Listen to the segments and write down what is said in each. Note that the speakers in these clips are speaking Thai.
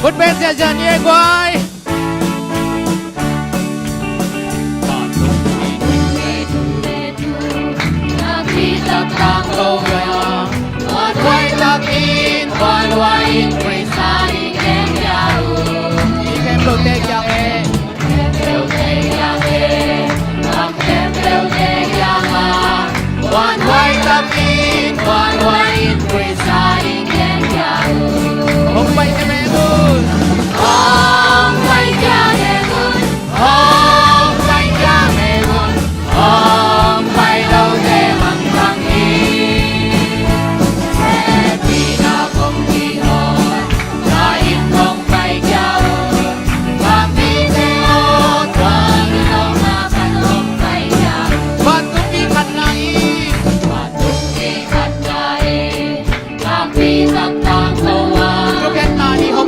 Một bên sẽ dần như quay Tang Loya, one way lakin, one way in Prisai, and Yahoo. You can protect your head. One way lakin, one way in Prisai, and Yahoo. Hong bay na megun, Hong bay na megun, Hong bay na megun, Hong bay đâu để mang thang Hãy subscribe cho kênh Ghiền Mì Gõ để không bỏ lỡ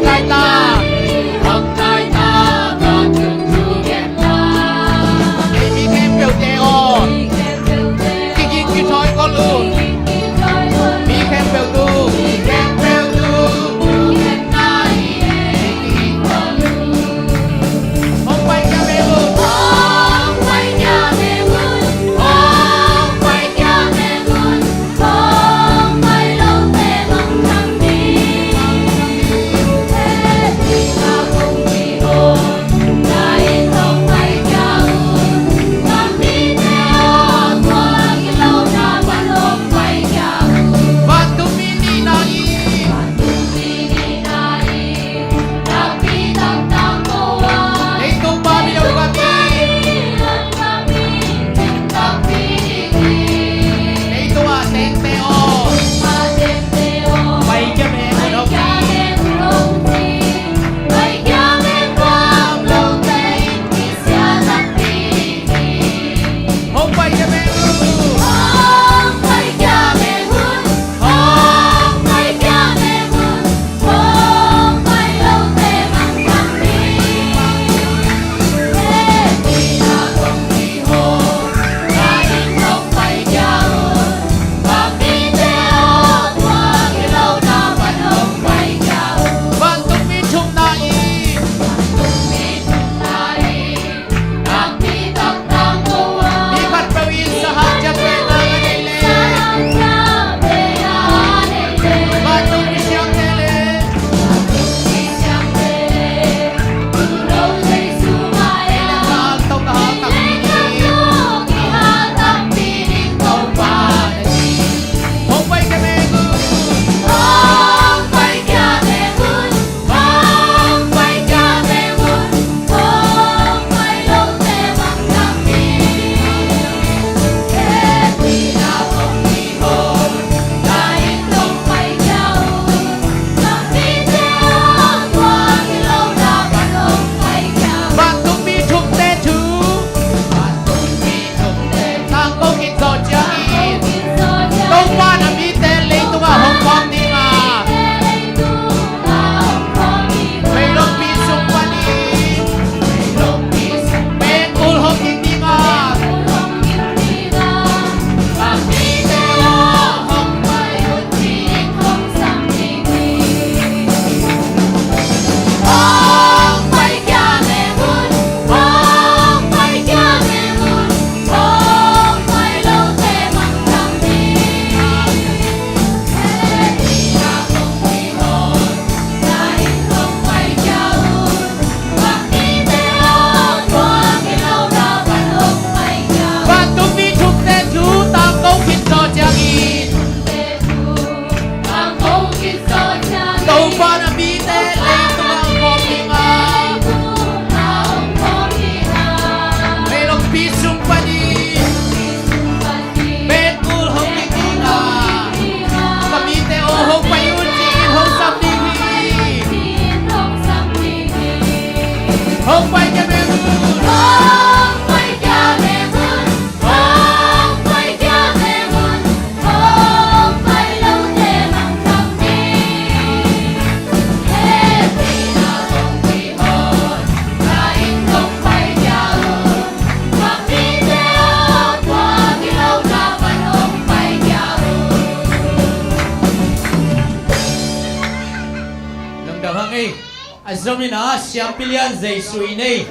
Azomina siyang pilihan zay suinay.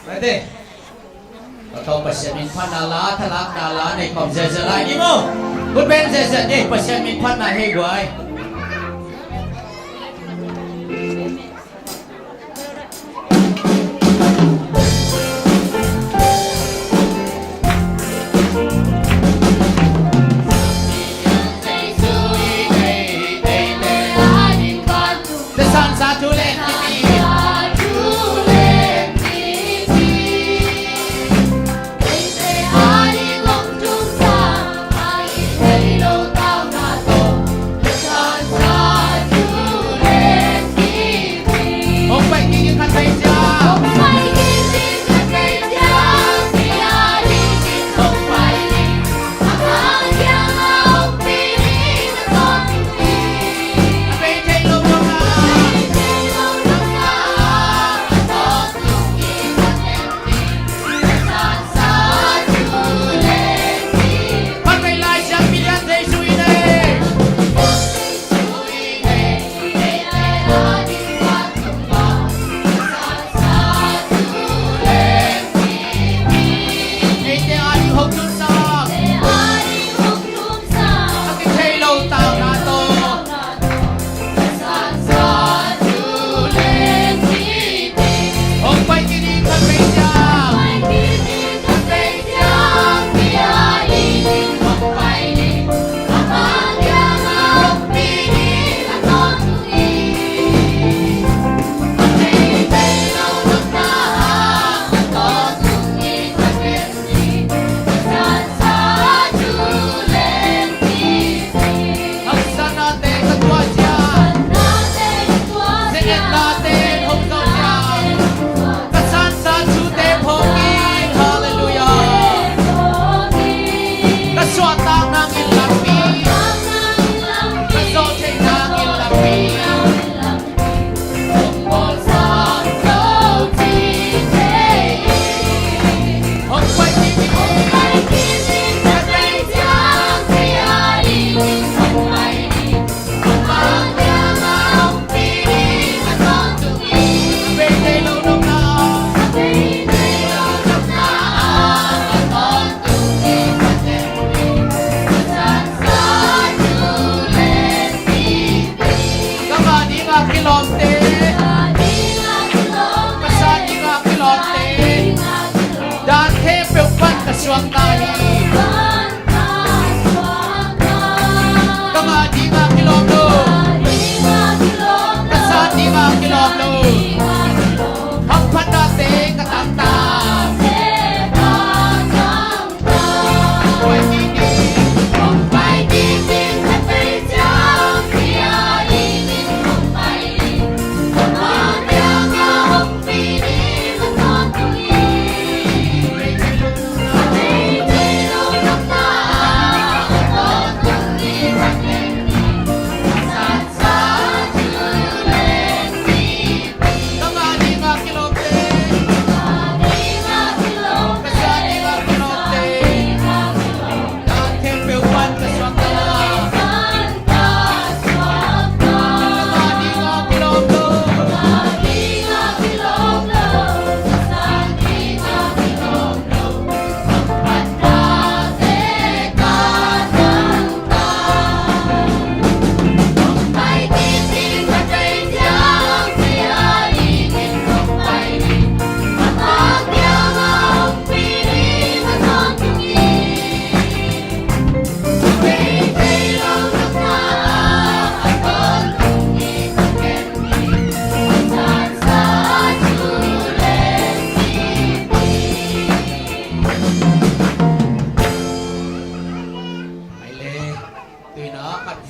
Pwede. Ikaw pasyamin pa nala, talak nala, na ikaw zezalay. Di mo! Good ben zezalay, pasyamin pa na higway.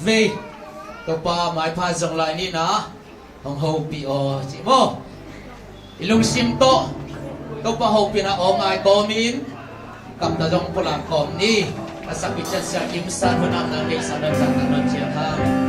về tôi pa mai pa dòng lại ni na hong hậu pi o chỉ mo ilung sim to tôi pa hậu pi na o ngai kom in cầm ta dòng pulang kom ni asapit sa kim san hunam na kay sa sa tanon siya ha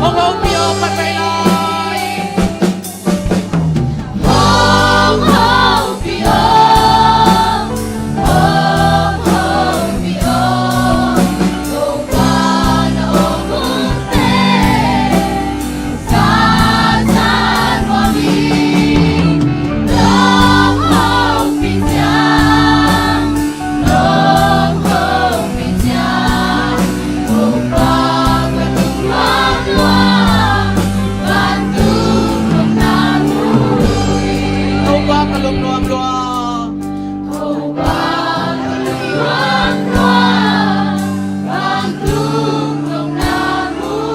hồng hậu pi o bật bay lại hồng hậu pi o hồng hậu pi o ô ba na ô mung te sa sa hoa mi long hậu pi cha long hậu pi cha ô ba quan tu loa loa quan tu không na vui câu ba cả lùng loam loa ô ba loa loa quan tu không na vui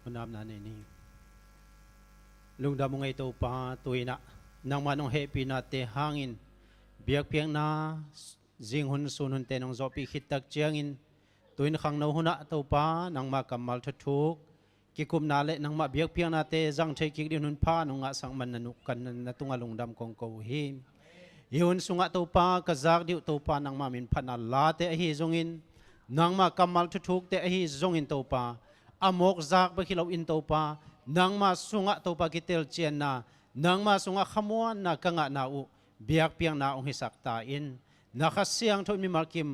คุณน้ำนั้นนี่ลุงดำมงไอตัวปลาตัวน่ะนางมันองเฮปีนาเตหางอินเบียกเพียงนาจิงหุนสุนหุนเตนองจอปีขิดตักเจียงอินตัวอินขังนหุนะตัวปลานางมากำมัลทุกกิคุมนาเลนางมาเบียกเพียงนาเตจังเทกิกดินุนพานงะสังมันนันุกันนัตุงลุงดำกงโกหิมยุนสุงะตัวปลากระจากดิวตัวปลานางมามินพันลาเตอหิจงอินนางมากำมัลทุกเตอหิจงอินตัวปลาอมกจากไปขิลาอินตัวปลานางมาสุงะตัวปลากิเตลเจียนนานางมาสุงะขมวนนากังะนาอุเบียกเพียงนาองหิสักตาอินนักเสียงทุนมีมาร์กิม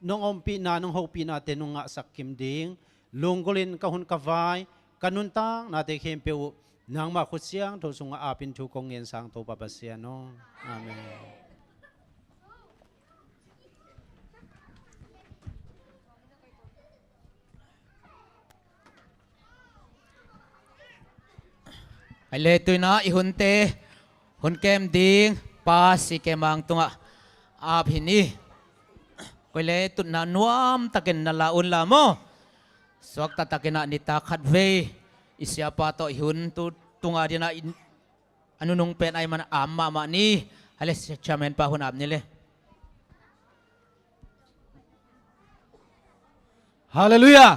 นงอมปีนานงโฮปีนาเตนงะสักกิมดิงลุงกลินกะหุนกะวายกันุนตังนาเตเข้มเปียวนางมาขุดเสียงทุสุงะอาปินทุกงเงินสังตัวปะปะเสียนองอาเมน ai le tu na i hun te hun kem ding pa si kemang tunga ap hini koi le tu na nuam taken na laun la mo sok ta takena ni ta khat ve isya pa to i hun tu tunga dina anu nung pen ai man amma ma ni ale chamen pa hun ap ni le Hallelujah.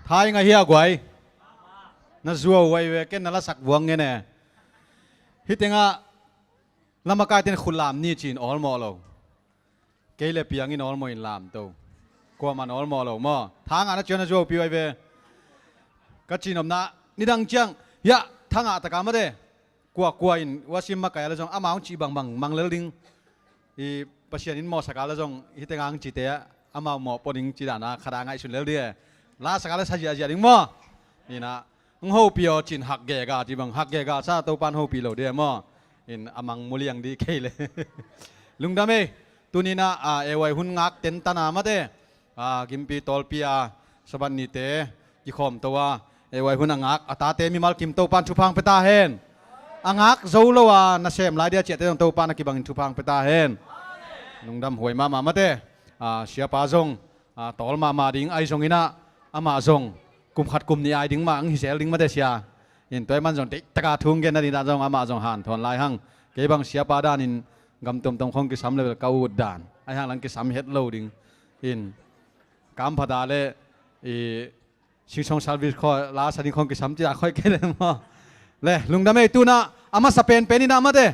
Thái ngay hiya quay. Na zuo wai we ken nala sak buang nge ne. Hitenga lama kai ten khulam ni chin all mo lo. Ke le piang in all mo in lam to. Ko man all mo lo mo. Thang ana chona zuo pi wai we. Ka chin om na ni dang chiang ya thang a ta ka ma de. Kwa in wasim ma kai la jong amaung chi bang bang mang le ding. I pasian in mo sakala jong hitenga ang chi te ama mo poning chi dana khada ngai sun le dia. La sakala sa ja ja ding mo. Ni na ngô pio chín hắc ghẻ gà chỉ bằng hắc ghẻ gà sa tàu pan hô pi lẩu đĩa mò in amang muliang đi kê lệ lung đam mê tu ni na ewai hun ngak ten tana mate gimpi tol pia saban ni te ki khom towa ewai hun ngak ata te mi mal kim tàu pan chupang peta hen angak zolo na sem lai dia che te tàu pan ki bang chupang peta hen lung đam hoi ma mate sia pa zong tol ma ding ai zong ina ama zong cùng khát cùng ni ai đứng mà anh sẽ đứng mà để xia hiện tôi mang dòng tích tất cả thùng cái này đi ra dòng ama dòng hàn thon lại hăng cái bằng xia pa đan in gam tôm tôm không cái sắm lên cao đàn ai hăng lăng cái sắm hết lâu đinh in cam phật đà lệ siêu song service coi lá sa đi không cái sắm chỉ là coi cái này mà lệ lung đam mê tu na ama sa pen pen đi na mà thế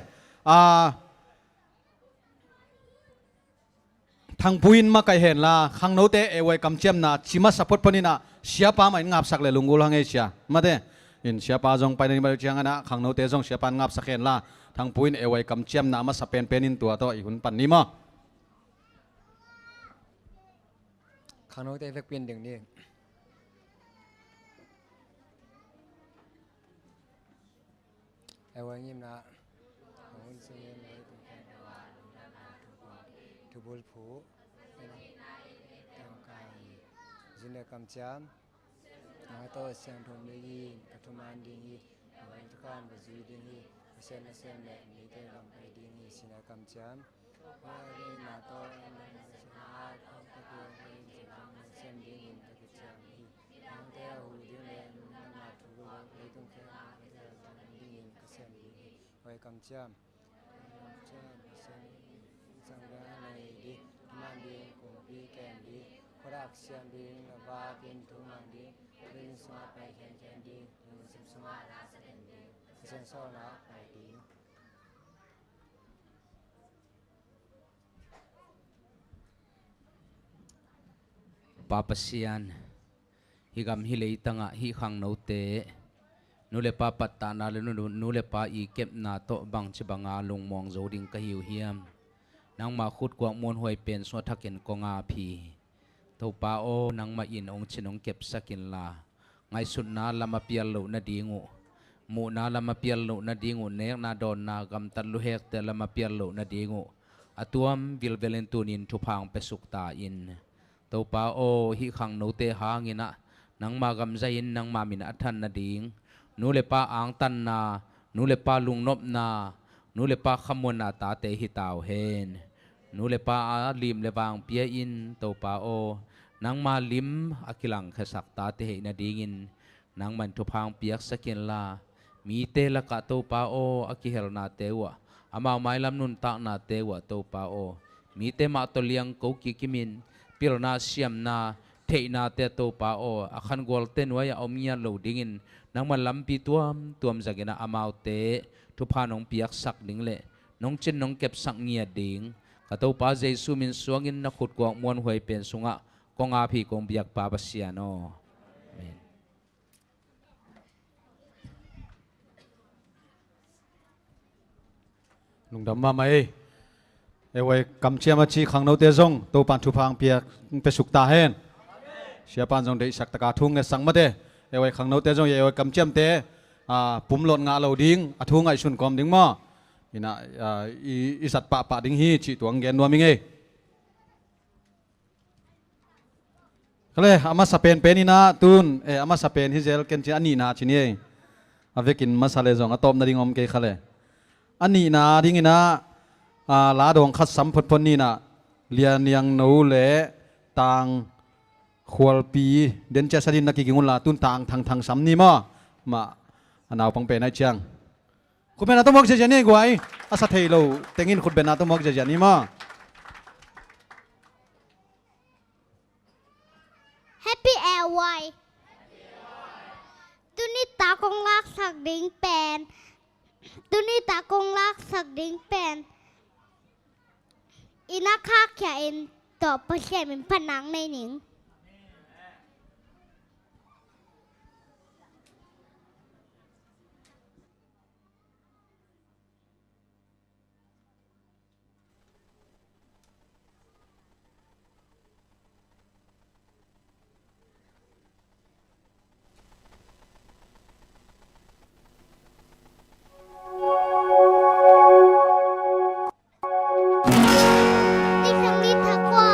thằng puin mà cái hẹn là khang nấu té ewai cầm chem na chima support pani na siapa ma ngap sak le lungul hang asia ma de in siapa jong pai ni ba chiang ana khang nấu té jong siapa ngap sak hen la thằng puin ewai cầm chem na ma sa pen pen in tua to i hun pan ni ma khang nấu té vek pin đường đi ewai ngim na hon se le tu bol phu Jinda kamcham, nato siang thom lagi, katuman dingi, tukan bazui dingi, sen le ni te lam pai dingi sina kamcham, wali nato sehat, sen dingi takcham hi, nante hu dingi na tu le tung ke dingi kasen dingi, wai kamcham, sen sangga nai di, mandi kumpi kendi. Korak siang ding, naba pin tumang ding, pin semua pai ken ding, musim semua rasa ding, kesen so na pai ding. papasian higam hilei tanga hi khang no te nule pa patta na le nule pa I kep na to bang che banga lung mong zo ding ka hiu hiam nang ma khut kwa mon hoi pen so thaken ko nga phi to pa o nang ma in ong chinong kep sakin la ngai sut na lama pial lo na dingu mu na lama pial lo na dingu nek na don na gam tan lu hek te lama pial lo na dingu atuam vil velentunin thupang pesuk ta in to pa o hi khang no te hangina nang ma gam zain nang ma min athan na ding nu le pa ang tan na nu le pa lung nop na nu le pa khamon na ta te hi taw hen nu le pa lim le wang pia in to pa o nang ma lim akilang khasak ta te na dingin nang man thupang piak sakin la mi te la ka to pa o akihel na tewa ama mai lam nun ta na tewa to pa o mi te ma to liang ko ki kimin pil na siam na thei na te to pa o akhan gol ten wa ya omia lo dingin nang man lam pi tuam zagena amau te thu pha nong piak sak ding le nong chen nong kep sak ngia ding ka to pa jesu min suangin na khut ko mon hoi pen sunga konga phi kong biak pa pasiano amen lung dam ma mai e wai kam chia ma chi khang no te zong to pan thu phang piak pe suk ta hen sia pan zong dei sak taka thung ne sang ma te e wai khang no te zong e wai kam chiam te pum lon nga lo ding a thu ngai sun kom ding ma ina i sat pa ding hi chi tuang gen no mi nge kale ama sapen penina tun e ama sapen hi zel ken chi ani na chi ni avekin masale zong atom na ding om ke khale ani na ding ina lá dong khát sắm phật phật ni na liền yang nấu lệ tang khual pi đến cha sadin na ki gingun la tun tang thang sắm ni mà nào pang pe na chang khut ben na to mok je ni guai asa thei lo tengin khut ben na to mok je ni ma Happy Airway Tunita kong lak sak ding pen Tunita kong lak sak ding pen Inakak ya in to pasya min panang na ning Isang lita ko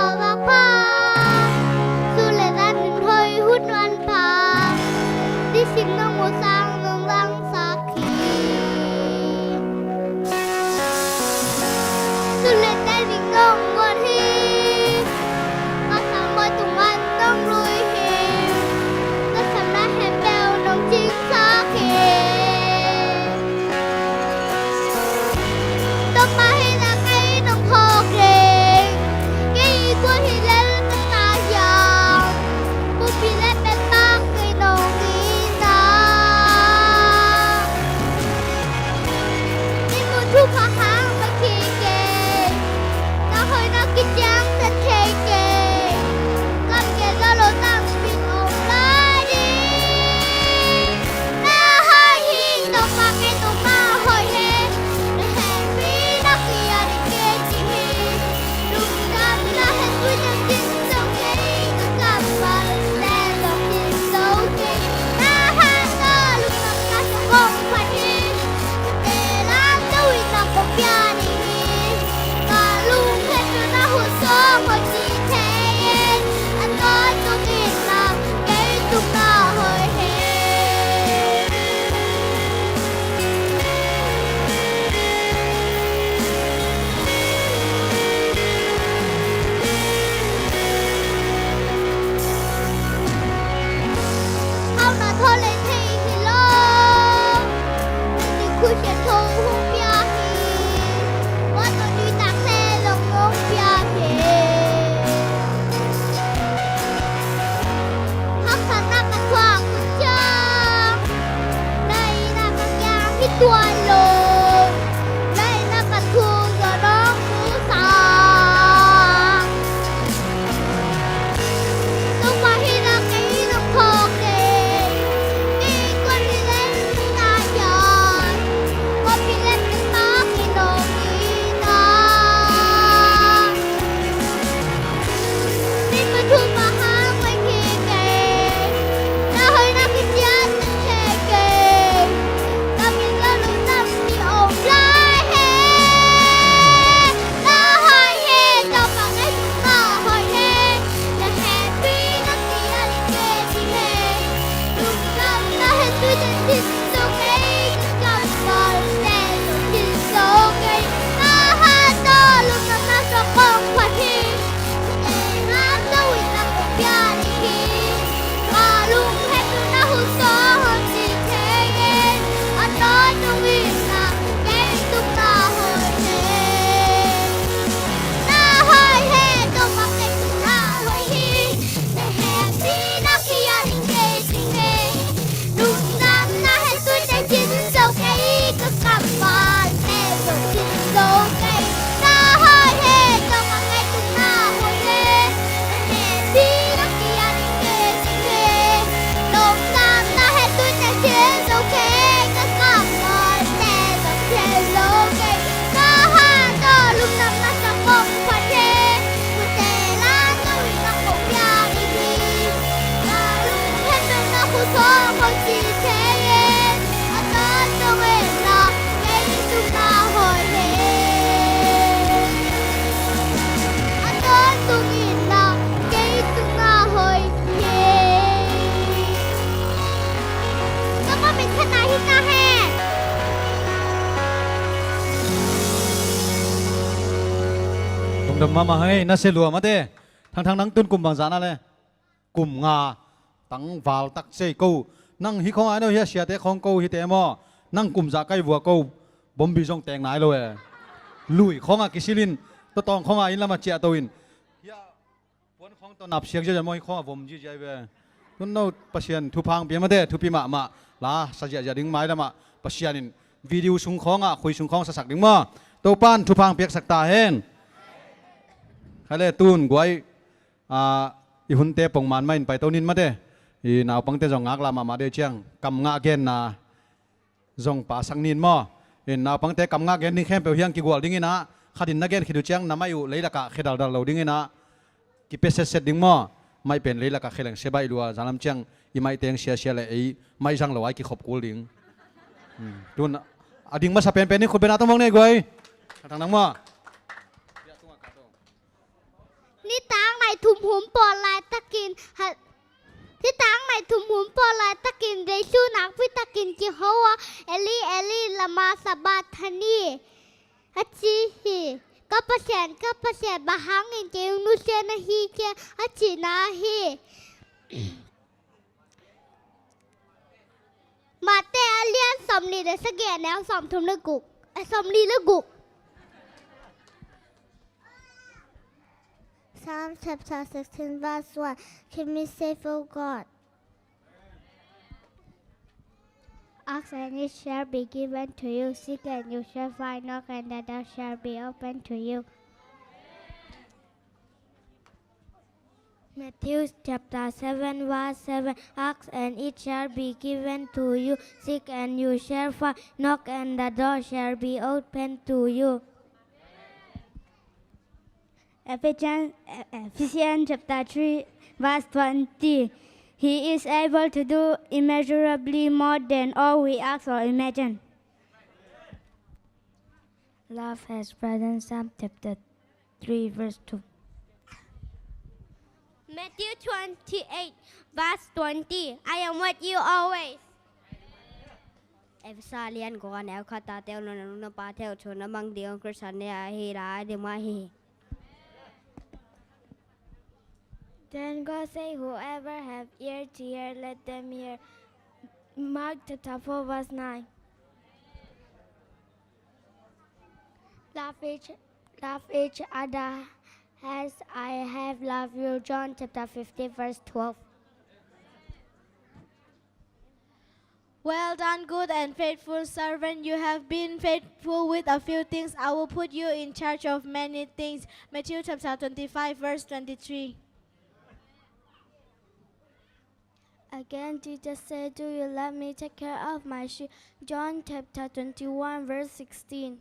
ดมมาให้น่าเสียหลัวมาเด้ทั้งนังตุนกลุ่มบางจานะเลยกลุ่มงาตั้งวาลตักเซกูนั่งฮิของไอ้เนาะเฮียเสียเตของกูฮิเตมอนั่งกลุ่มจากไก่วัวกูบอมบีจงแต่งไหนเลยลุยของอากิซิลินตัวตองของอินละมาเจียตัวอินเฮียปนของตัวนับเสียงจะมอยของผมจีใจเว้คุณโน้ตปัศยันทุพังเปียมาเด้ทุปีมาลาสัจจะดิ้งไม้ละมาปัศยันินวิดีโอสุงของคุยสุงของสักดิ้งมาตัวป้านทุพังเปียกสักตาเฮนใครเล่ตูนกวยอีหุ่นเตะปงมันไม่ไปตัวนินมาเด้อีนาวปังเตะจงงักลามาเด้เชียงกำงาเกนนาจงป่าสังนินมาอีนาวปังเตะกำงาเกนนี่แค่เปียวเฮียงกี่กวลดิ้งนะขัดินนักเกนขิดเชียงน้ำไม่อยู่เลยละกะขิดดาเราดิ้งนะกิเปเสดิ้งมาไม่เป็นเลยละกะขิดแหลงเสบายรัวจานลำเชียงอีไม่เตียงเชียเลยไม่จังเราไอ้กี่ขบกูดิ้งดูนะดิ้งมาสเปนเป็นนี่คุณเป็นอาต้องมองเนี่ยกวยทางนั้นมานี่ตังไหนถุมหุมปอลายตะกินที่ตังไหนถุมหุมปอลายตะกินเรชูนักพิตะกินจิโฮวะเอลี่ละมาสบาทานีฮัจิฮีก็เปอร์เซ็นต์บะฮังอินเจอุนุเซนะฮีเจฮัจินาฮีมาเตอเลียนสมนีเดสเกนแนวสมทุมเลกุกสมนีเลกุกPsalm chapter 16 verse 1 Can we say for God? Ask and it shall be given to you. Seek and you shall find. Knock and the door shall be opened to you. Matthew chapter 7 verse 7 Ask and it shall be given to you. Seek and you shall find. Knock and the door shall be opened to you. Ephesians chapter 3 verse 20 He is able to do immeasurably more than all we ask or imagine. Love has present Psalm chapter 3 verse 2 Matthew 28 verse 20 I am with you always. เอฟซาเลียนกว่าแนวคาตาเตลนนปาเทลชนบังเดียวกระสันเนียฮีราเดมาฮี Then God say, whoever have ear to hear, let them hear. Mark chapter 4 verse 9. Love each other as I have loved you. John chapter 50 verse 12. Well done, good and faithful servant. You have been faithful with a few things. I will put you in charge of many things. Matthew chapter 25 verse 23. Again, Jesus said, do you let me take care of my sheep? John chapter 21, verse 16.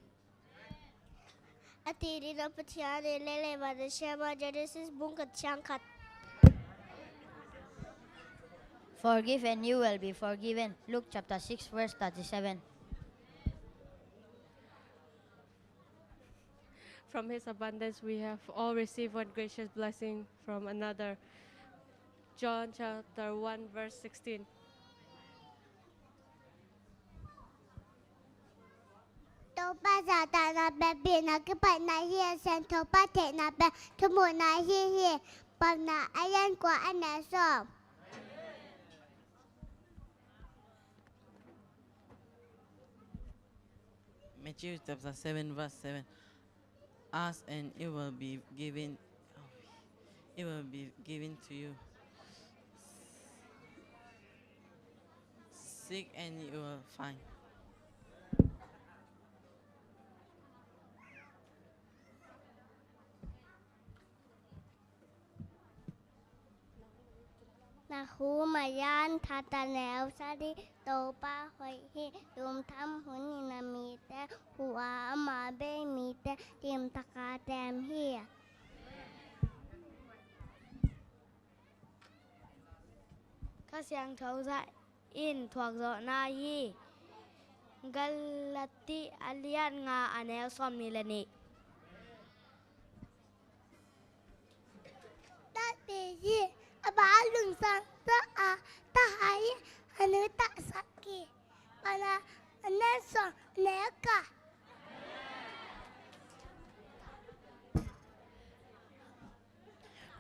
Forgive and you will be forgiven. Luke chapter 6 verse 37. From his abundance we have all received one gracious blessing from another. John chapter 1 verse 16. Topa zata na bebi na kipa na hiya sen topa te na be tumu na hiya pag na ayan kwa anaso. Matthew chapter 7 verse 7. Ask and it will be given. It will be given to you. Seek and you will find. Na hu mayan thatanel sadi topa hoi hi dum tham hun na mi te hua ma be mi te tim taka tem hi. ข้าเสียงเทาใจอินถวกโซนาฮีกัลลติอาเลียนงาอันเอลซอมนิลนี Ta te hi aba lung sang ta a ta hai anu ta saki ana aneso neka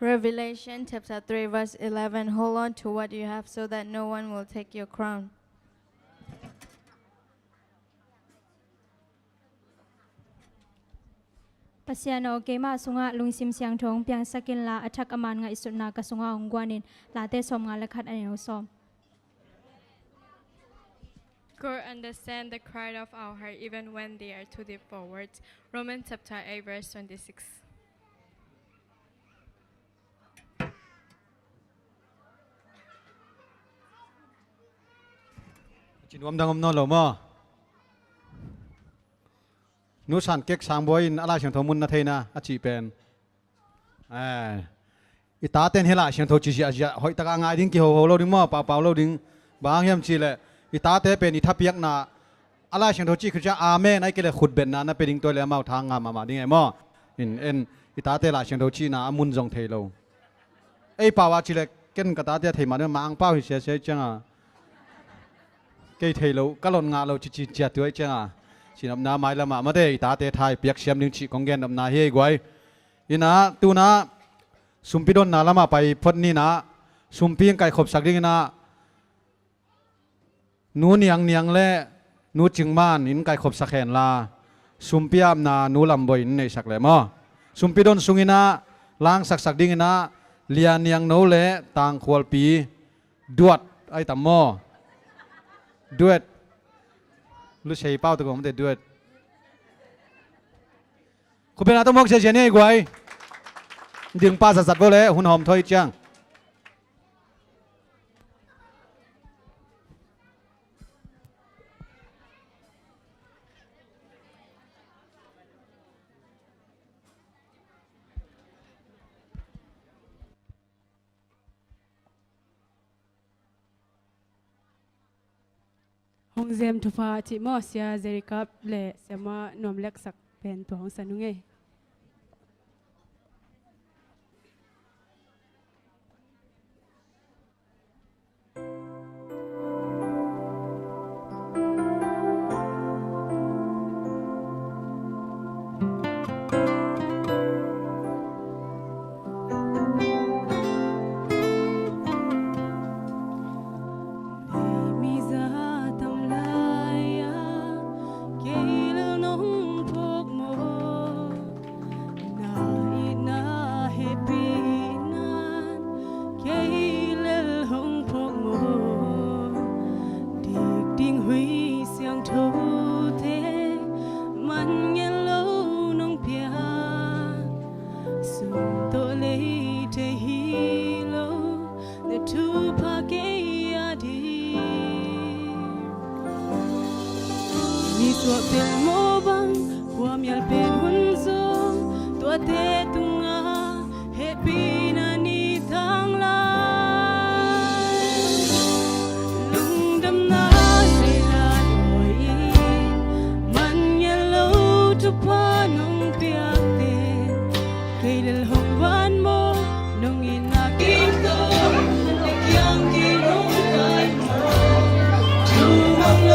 Revelation chapter 3 verse 11. Hold on to what you have so that no one will take your crown. ปัสยานโอเกมาสุงะลุงซิมเสียงทงเปียงสกินลาอัชักอมานงาอิสุนากะสุงะองกวานินลาเตสมงาละคัดอันเนวซอม God understand the cry of our heart even when they are too deep for words. Romans chapter 8 verse 26. จินวมดังอมนอหลอมอนูสันเก็กสามบอยอะไรเสียงทมุนนาเทนะอาชีเป็นอิตาเต้นเฮล่าเสียงทจีอาจจะหอยตะกางายดิ้งกี่หัวเราดิ้งมอเปล่าเราดิ้งบางยามจีเลยอิตาเต้เป็นอิทับเปียกนาอะไรเสียงทจีคือจะอาเมนไอ้เกลือขุดเบนนะนั่นเป็นดิ้งตัวเลยมาทางงามมาดิ้งไงมออิตาเต้ละเสียงทจีนะมุนจงเทโลไอ้ป่าวจีเลยเกินกระตาเต้เทมาเนี่ยมาอังเป้าเสียจังอ่ะเกยเทโลก็หล่นงาเราจีเจียตัวจังอ่ะสินำนาไม้ละมาไม่ได้ตาเตไทยเปียกเสียมดึงฉีกองแกนนำนาเฮกไว้อินะตูนะสุมพิดนนาละมาไปพดนี่นะสุมพิงไก่ขบสักดิ้งนะนูเนียงเล่นูจึงม่านอินไก่ขบสักแขนลาสุมพิยามนานูลำบอยในสักเลยมั้งสุมพิดนสุงินะล้างสักดิ้งนะเลียเนียงโนเล่ต่างควอลปีดวดไอตามมอดวดรู้ใช่เป้าตัวผมแต่ด้วยคุณเป็นอะไรต้องมองเฉยๆนี่กว่าดึงป้าสัตว์ไว้เลยหุ่นหอมถอยจังฮงเซมทุฟ้าจิมอเสียเจริกับเละเสมานวมเล็กสักเป็นตัวของสันนุไง ตัวเป็นโมบังความยากเป็นหุ่นสูงตัวเตตุงาเฮปีนานีทางลายลุงดำนาเสลาดอยมันยาลูทุพานงเปียกเตเคยเล่นห้องบ้านโมนงอินากินโตยังกินลงไปโมจูมังโล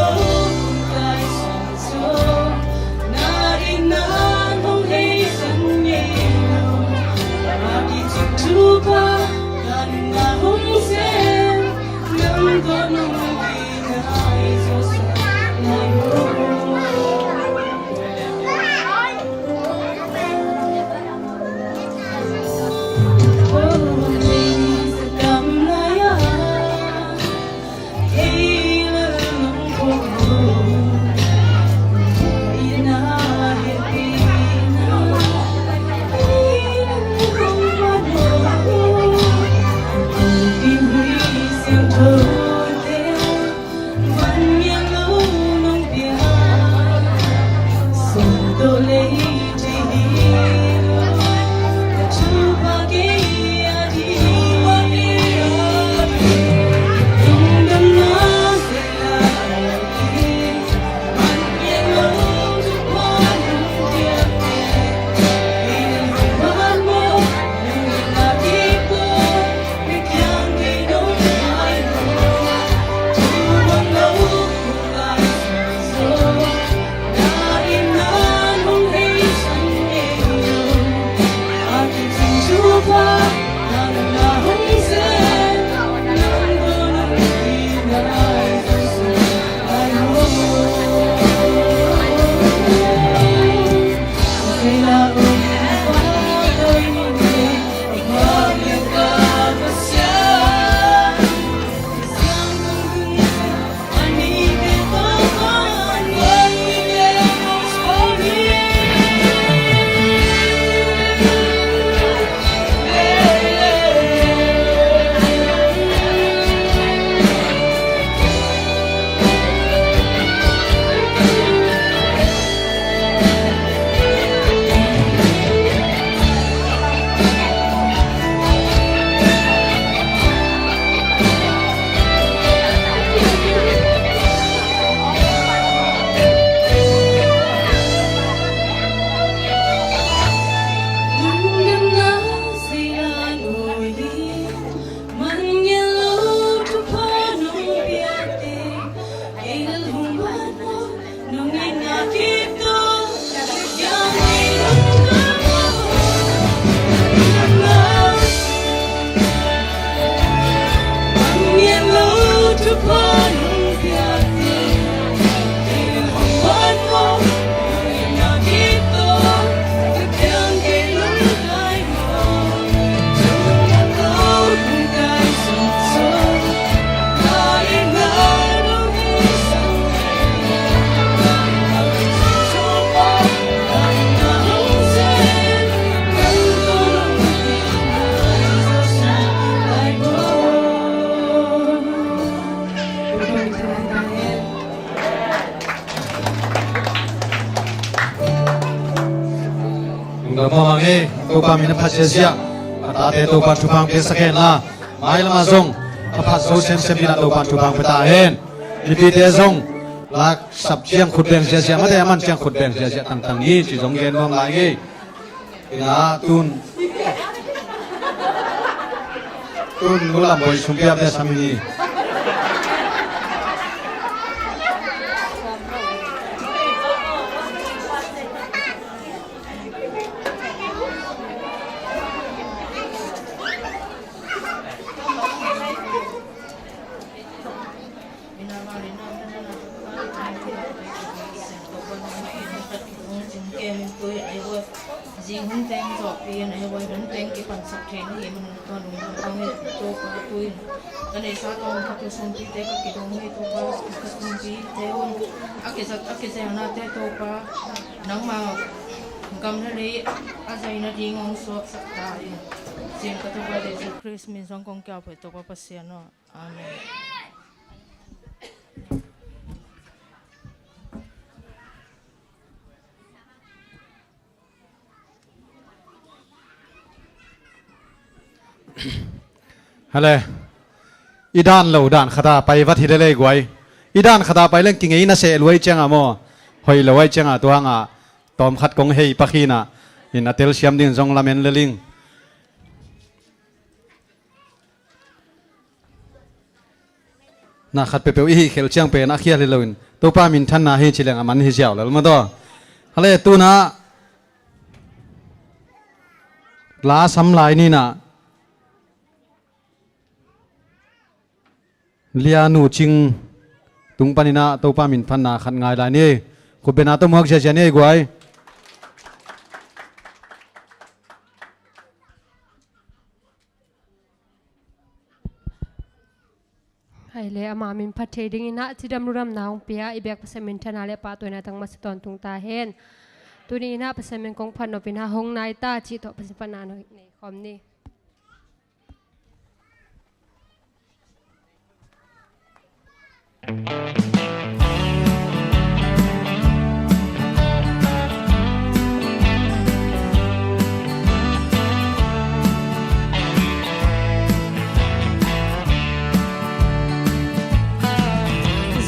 lungdam mo mangi to pa min phachesia ata te to pa thupang pe saken la mai lama zong aphat zo sem sem bina to pa thupang peta hen ipi te zong lak sap chiang khut beng sia ma te man chiang khut beng sia tang tang ni chi zong gen mong lai ngi ina tun nulam boy sumpia te samini riêng hun teng dọ tiền ai voi hun teng cái phần sắp thèn này mình toàn đúng không hết cho cả tôi cái này sao toàn các cái sông tí thế các cái đồng này tôi bao các sông tí thế hun các cái xe nào thế tôi bao nắng mà cầm ra đấy à giờ nó riêng ông số sắp tai riêng các tôi bao để cho Christmas ông con kéo phải tôi bao pasien nó amen. Hale, idan lo dan khata pai wat hidele guai, idan khata pai leng kingai na se luai changa mo, hoi luai changa tuanga, tom khat kong hei pakhina, in atel siam din zong lamen leling. Na khat pe pe hi khel chang pe na khia le loin, to pa min than na hi chileng aman hi siaw lal ma do. Hale tu na la sam lai ni na lia nu ching tung panina to pa min phan na khat ngai la ni ko bena to mok ja ni guai hai le ama min phathe ding ina chidam ruram naung pia ibek pasamin thana le pa toina tang maston tung ta hen tuni na pasamin kong phan no pina hong nai ta chi to pasipana no nei khom ni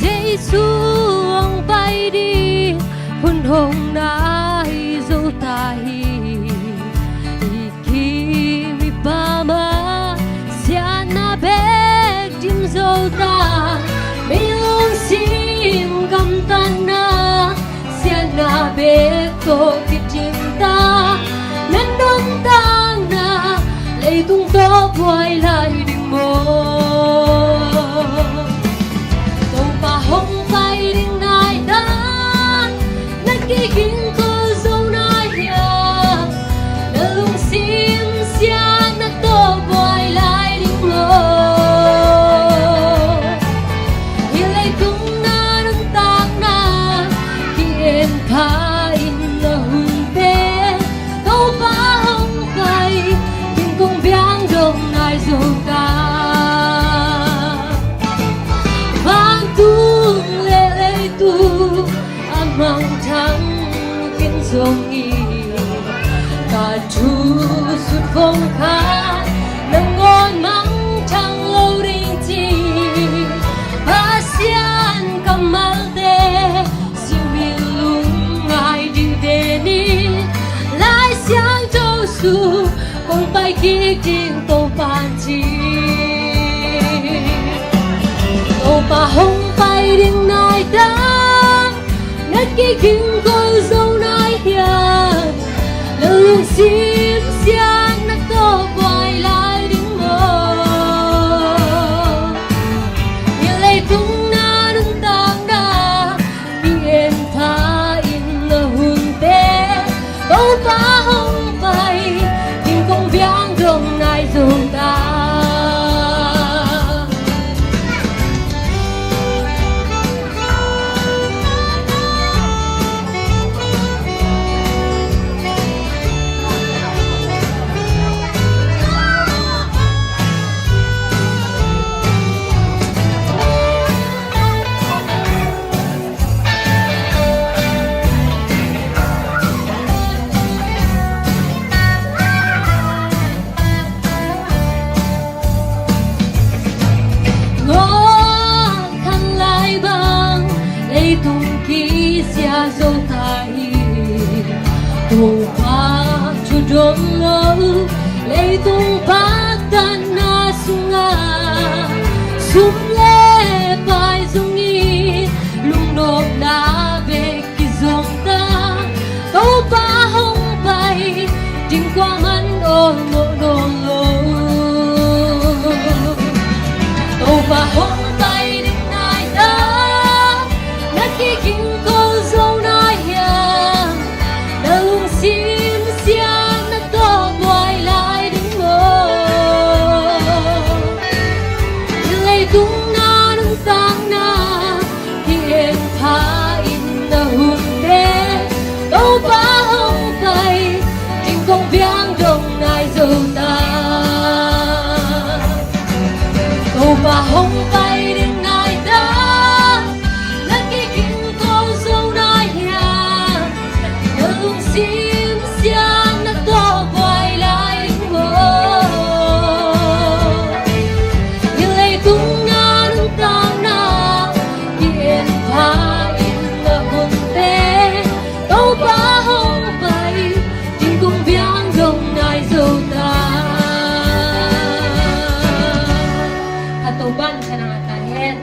Giêsu ông bay đi hôn hồng nai dấu tai iki mi pama siana bek dim dấu ta milong sim gam tanah siana bek to kicinta nan don tanah lei tung to boy lai ding mo hong bay đinh nai dan nát kỳ kinh cô dâu nai ya nơ lung sim sia nát to boy lai đinh lo hi lay tung na nung tang na khi em tha in na hun pe câu ba hong bay kinh công biang dong nai dù ca mang thắng kinh dòng y cả chú sút phong khá nâng ngon mắng thăng lâu đình chi ASEAN cầm mal tê siêu miền lung ngài đi về ni lai xiang châu su con bay kia tiếng tô pan chi tô pa hong bay đình nai ta nát cái kinh cô dâu nai hiền lưng sim xiang nát to quay lại đứng mơ như lệ tung na đứng tang đa vì em tha in là hùn tê câu ba hông bay kinh công viang rồng nai dùng ta tung pa chu dom lo lei tung pa tan na sunga sum le pai zungi lung nop na be ki zong ta to pa hong pai ting kwa man on lo lo lo to pa hong pai ding nai da na ki king ko zo na ya na lung sim sian na to boy lai ding mo lei tung na nung tang na ki en tha in na hun de to pa hong pai ting kong biang dong nai zo ta to pa hong pai ding nai da na ki king ko zo na ya na lung sim sian na to boy lai mo lei tung na nung tang na ki en tha in na hun te to pa hong pai ting kong biang dong nai zo ta Katuban sa nangatahin.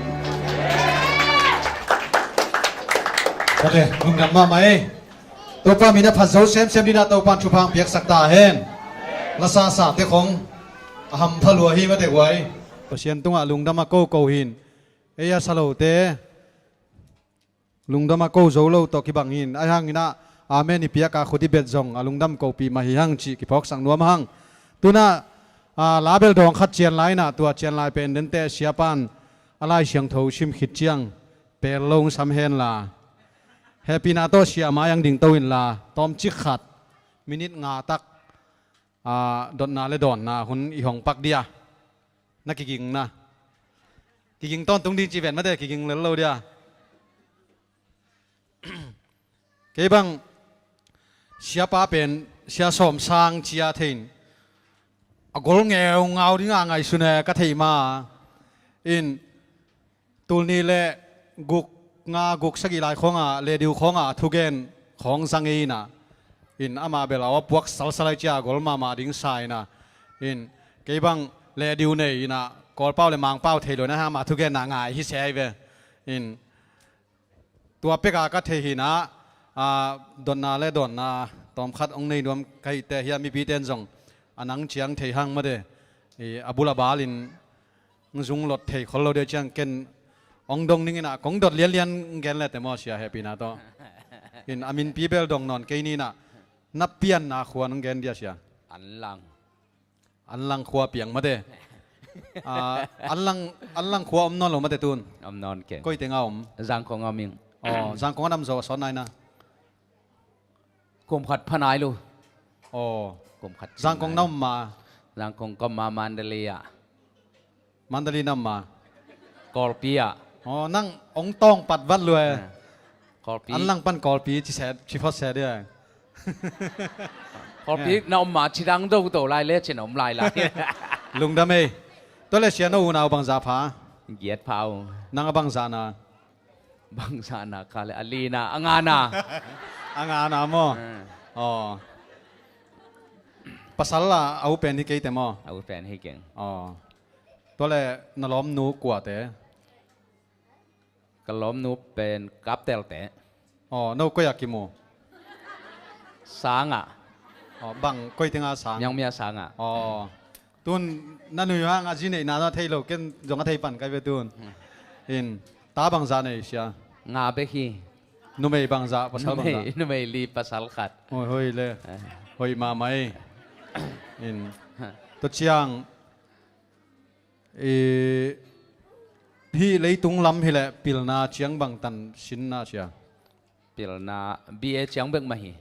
Oke, nunggang mama topa mina phazol sem sem dina topan chupang piak sakta hen lasa sa te khong aham phalua hi ma te wai pasien tunga lungdama ko hin eya salo te lungdama ko zolo to ki bangin ai hang ina amen ni piaka khudi bet jong alungdam ko pi ma hi hang chi ki phok sang nuam hang tuna label dong khat chian lai na tua chian lai pen den te siapan alai siang tho sim khit chiang pel long sam hen la happy na to sia ma yang ding toin la tom chi khat minute nga tak dot na le don na hun i hong pak dia na ki ging na ki ging ton tung ding chi ven ma de ki ging le lo dia ke bang siapa pen sia som sang chia thein agol ngeu ngau ding ngai sune ka thei ma in tulni le guk nga guk sagi lai khonga le diu khonga thugen khong sangi na in ama belawa puak sal salai cha gol ma ma ding sai na in ke bang le diu nei na kol pau le mang pau thei lo na ha ma thugen na ngai hi sei ve in tua peka ka thei hi na don na le don na tom khat ong nei nuam kai te hi mi pi ten jong anang chiang thei hang ma de abula balin ngzung lot thei khol lo de chang ken ong dong ning na kong dot lian lian gen le te mo sia happy na to in amin people dong non ke ni na na pian na khwan ng gen dia sia an lang khwa piang ma de an lang khwa om non lo ma de tun om non ke koi te nga om giang khong aming giang khong nam zo son nai na kum khat phanai lu kum khat giang khong nam ma giang khong kom ma mandalia nam ma Kolpia nang ong tong pat wat lue Kolpi an lang pan kolpi chi se chi phot se dia Kolpi na om ma chi dang do to lai le chen om lai lai lung da me to le sia no u na bang za pha giet phao nang bang za na kale alina angana angana mo pasal la au pen ni ke te mo au pen hi keng to le na lom nu kwa te ka lom nu pen kap tel te no ko yakimo sanga bang koi tenga sang yang mia sanga tun nanu ha nga ji nei na na thei lo ken jong thei pan kai ve tun in ta bang za nei sia nga be hi nu mei bang za pasal bang za nu mei li pasal khat hoi le hoi ma mai in to chiang hi leitung lam hi le pilna chiang bang tan sin na sia pilna ba chiang bek ma hi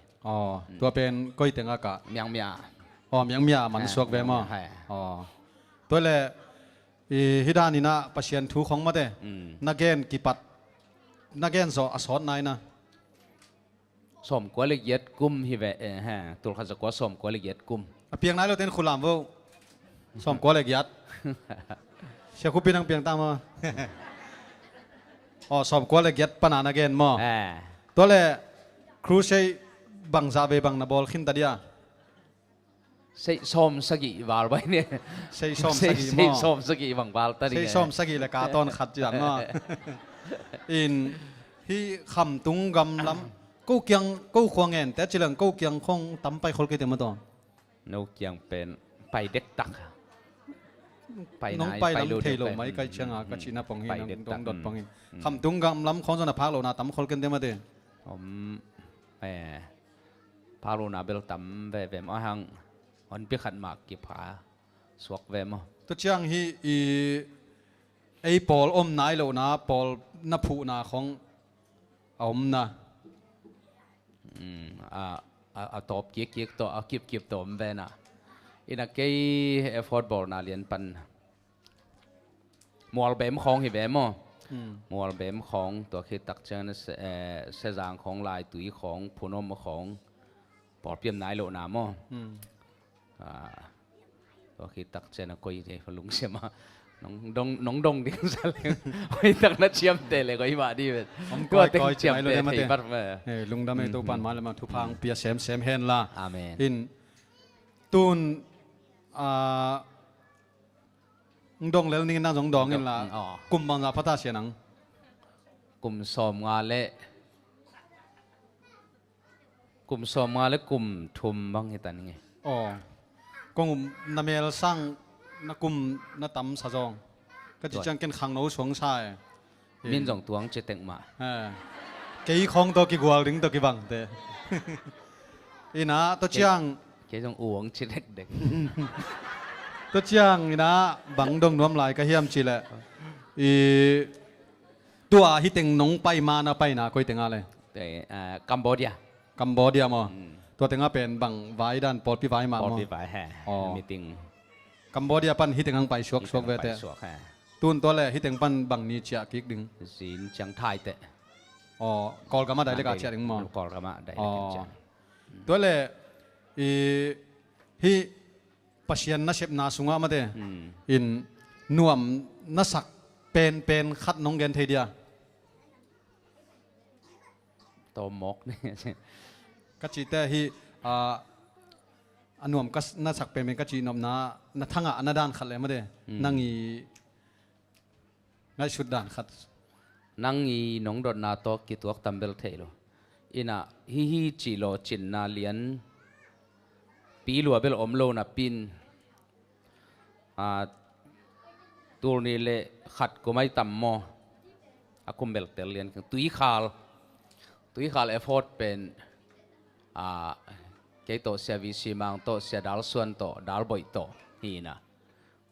tua pen koi tenga ka miang mia miang mia man suak ve mo to le hidani na pasien thu khong ma de na gen ki pat na gen zo asot nai na som kwa le yet kum hi ve ha tul kha za kwa som kwa le yet kum piang nai lo ten khulam vo som kwa le yat sia khu pinang piang ta ma som kwa le yat panana gen mo to le cru sei บังซาเวบังนาบอลขินตาเดีย ใส่ส้มสกีบาลไว้เนี่ย ใส่ส้มสกี ใส่ส้มสกีบังบาลตาดี ใส่ส้มสกีและกาตอนขัดจังเนาะอินที่คำตุงกำลำกู้เกียงกู้ควงเงินแต่จีหลังกู้เกียงคงตั้มไปคนกี่เต็มมาต่อ นูเกียงเป็นไปเด็กตักไปไหน น้องไป ไป ลำ ดู เท เด็ก โล เป็น ไม่ไกลเชียงอ่ะกัชินาปองหิน ไป นัง เด็ก ด ตั ง ก ดดปองหินคำตุงกำลำของสนพักโลนาตั้มคนกันเต็มมาเด้ ผมแหมพาลูนาเบลตัมเวเวมอ่างอันเปียขันมากกี่ผาสวกเวม ตัวเชียงฮีไอปอลอมนายโลนาปอลนับผู้นาของอมนะ ตอบเกียกตัวเก็บตัวมันเวน่ะอินักเกย์เอฟอร์ดบอลน่าเรียนปันมัวเบมของหิเบมมัวเบมของตัวคิดตักเจนเสจางของลายตุยของผู้นมของปอดเปียมนายโลนามตัวคิดตักเจนก็ยิ่งเฟลุงเสียมาน้องดงดิ้งสั่งไอ้ตักนัดเชียมเตะเลยก็อีบาดีเว้ยก็เตะเชียมเตะที่บัดเว้ย ลุงดำให้ตัวปันมาแล้วมาทุพังเปียเซมเฮนละ อาเมน อินตูนดงแล้วนี่น่าสงดองนี่ละกุมบังอาพัตตาเสียนัง กลุ่มสอมงานและกลุ่มสอมงานและกลุ่มทุมบ้างเหตุนี้ไง อ๋อกงนาเมลสร้างนักกุมนักตำสะจองก็จะจังกินขังโน้สวงชาย มินจงตวงจะแต่งมา เกี่ยของตัวกี่กวาลิงตัวกี่บังเตะอีน่าตัวเชียง เกี่ยจงอ้วงจะเด็ก ตัวเชียงอีน่าบังดงน้ำลายก็เฮียมจีแหละอีตัวฮิตเต็งน้องไปมานะไปนะคอยเต็งอะไร แต่กัมพูชา กัมพูชามั้งตัวเต็งเป็นบังไว้ด้านปอดพี่ไว้มา ปอด มั้ง พี่ไว้แห่มีติง กัมพูชาปันฮิตเต็งไปชวกเวเตะตูนตัวแรกฮิตเต็งปันบังนี้เชียกิกดึง สินจังไทยเตะ อ๋อกอลกันมาได้เลยกับเชียดึงมั้ง กอลกันมาได้ อ๋อตัวแรกฮีปัศยันนัชเชบนาสุงะมาเตะอินนวมนัสักเป็นขัดน้องเกนเทีย โตมกนี่ กัจจิแต่ฮีอันนวมก็น่าสักเป็นกัจจินอมนาทั้งอันด้านขัดเลยมาเด้นั่งอีง่ายชุดด้านขัด นั่งอีน้องโดดนาโตกิตัวตัมเบลเทโลอินะฮีจิโลจินนาเลียนปีลัวเบลอมโลนาปินตัวนี้เลยขัดก็ไม่ต่ำมออากุมเบลเตเลียนตุยขาลเอฟอร์ดเป็นเกยโตเสียวิชิมังโตเสียดาลส่วนโตดาลบ่อยโตนี่นะ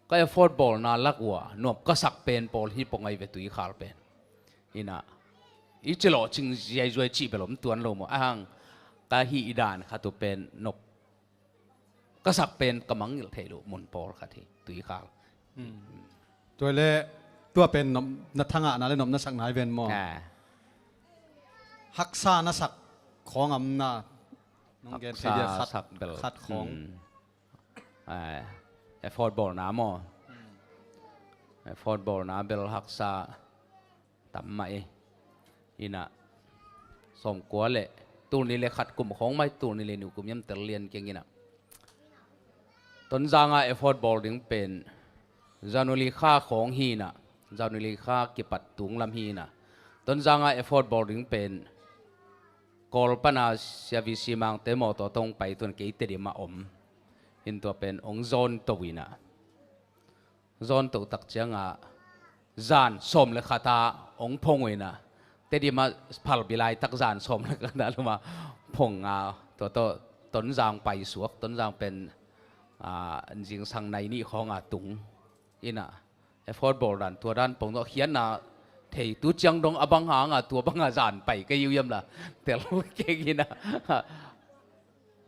ก็เอฟอร์ดบอลน่าลักวัวนวบก็สักเป็นบอลที่ปงไอเวตุยขาวเป็นนี่นะอีจิโลจึงใหญ่ด้วยจีเปลมตัวนลมอ่างกาฮีอีดานข้าตัวเป็นนบก็สักเป็นกำมังอิลเทลุมุนบอลข้าที่ตุยขาวตัวเล่ตัวเป็นนัทธังะนั่นเลยนมนัสักนายเวนมอฮักษานัสักของอำนาจน้องเกนเทียขัดของเอฟอร์ดบอลน้ำมอเอฟอร์ดบอลน้ำเบลฮักษาต่ำไม่อินะสมกัวเละตัวนี้เลยขัดกลุ่มของไม่ตัวนี้เลยหนูกลุ่มย้ำเตลียนเก่งกินะต้นจางเอฟอร์ดบอลดึงเป็นจานุลีค่าของฮีนะจานุลีค่าเก็บปัดตุงลำฮีนะต้นจางเอฟอร์ดบอลดึงเป็นกอลปนาเสียวิสิมังเตมอตัวตรงไปตัวเกยเตดิมาอมเห็นตัวเป็นองค์โซนตัววินะโซนตัวตักเจียงจานสมเลยคาตาองค์พงวินะเตดิมาพัลบิไลตักจานสมเลยกันนะรู้มาพงตัวต้นจางไปสวกต้นจางเป็นจริงสังในนี่ของตุงอินะเอฟอร์ดบอลดันตัวด้านปงตัวเขียนเทตุจังดงอบังหางตัวบังจานไปก็ยุ่ยมละแต่เราเก่งนะ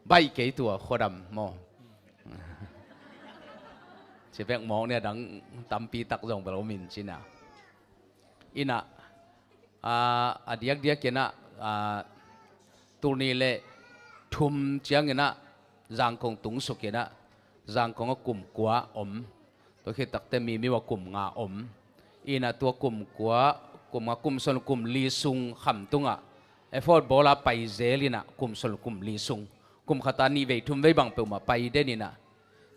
ใบเกยตัวโคดำมอเชฟแบงมองเนี่ยดังตั้มปีตักจงไปเรามินชินะอินะเดียกเกินะตัวนี้เลยทุ่มเจียงเกินะจางคงตุงสุกเกินะจางคงก็กลุ่มกัวอมตัวคิดตักเตมีว่ากลุ่มงาอมอินะตัวกลุ่มกัวกลุ่มส่วนกลุ่มลีซุงขำตุง effort bola pai zelina kum sol kum li sung kum khata ni ve thum ve bang pe ma pai denina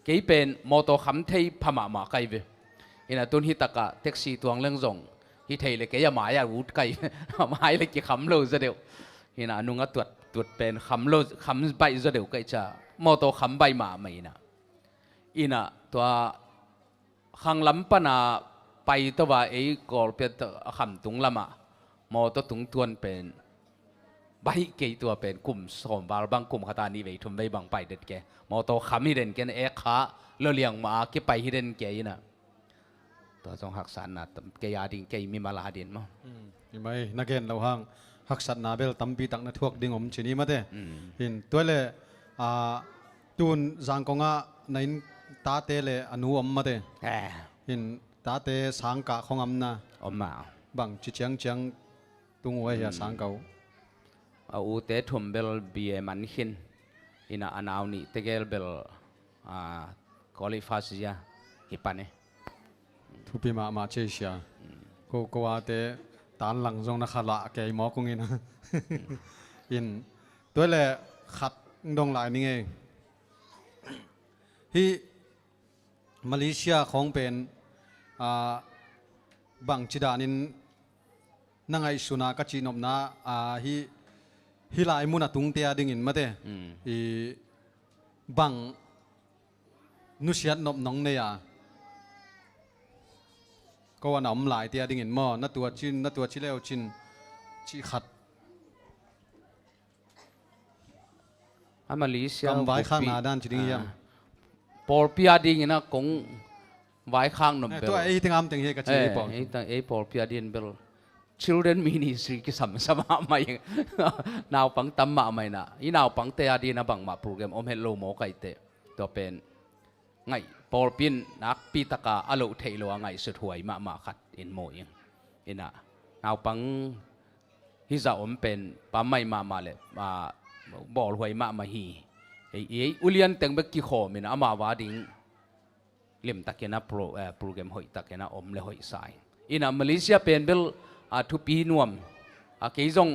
ke pen moto kham thei phama ma kai ve ina tun hi taka taxi tuang leng zong hi thei le ke ya ma ya ut kai mai le ki kham lo za deu ina nunga tuat pen kham bai za deu kai cha moto kham bai ma mai na ina to khang lam pa na pai to wa ei kol pe kham tung lama moto tung tuan pen bai ke tua pen kum som bal bang kum khata ni ve thum ve bang pai det ke moto kham hi den ken e kha lo liang ma ke pai hi den ke ina to jong hak san na ke ya ding ke mi mala din mo ni mai na gen lo hang hak sat na bel tampi tak na thuak ding om chini ma te in toile tun jang konga nain ta te le anu om ma te in ta te sang ka khong am na om ma bang chi chiang tung wa ya sang kau u te thum bel bie man hin ina anaw ni te gel bel qualify sia hipane thupi ma che sia ko wa te tan lang jong na khala ke mo kung ina in toile khat dong lai ni nge hi Malaysia khong pen bang chidanin nangai suna ka chinom na hi lai muna tung te ading in mate i bang nu siat nop nong ne yaก็ว่าหนอมหลายเตียดิ่งเห็นหม้อนัตัวชิเลวชินชิขัด มาเลเซีย กำไว้ข้างหน้าด้านชิดิ่งยัง ปอลพิอาดิ่งนะคงไว้ข้างนมเบล ตัวไอ้ที่งามแต่งเฮกับชิลิ่งปอ ไอ้ปอลพิอาดิ่งเบล children ministry กิสามสมาไม่ นาวปังตั้มมาไม่นะอีนาวปังเตียดิ่งนะบังมาโปรแกรมอมเฮลโลโมไกเตตัวเป็นไงปอลปินนักปีตะกาอโลเทโลไงสุดหวยมาขัดอินโมยังอินะนาวปังฮิซาอมเป็นปั๊มไม่มาเลยมาบอลหวยมาฮีไอ้อุเลียนแต่งเบกกี้โคมินะมาวาดิงเล่มตะเกนะโปรแกรมหอยตะเกนะอมเลยหอยสายอินะมาเลเซียเป็นเบลทุปีนวมเกี่ยง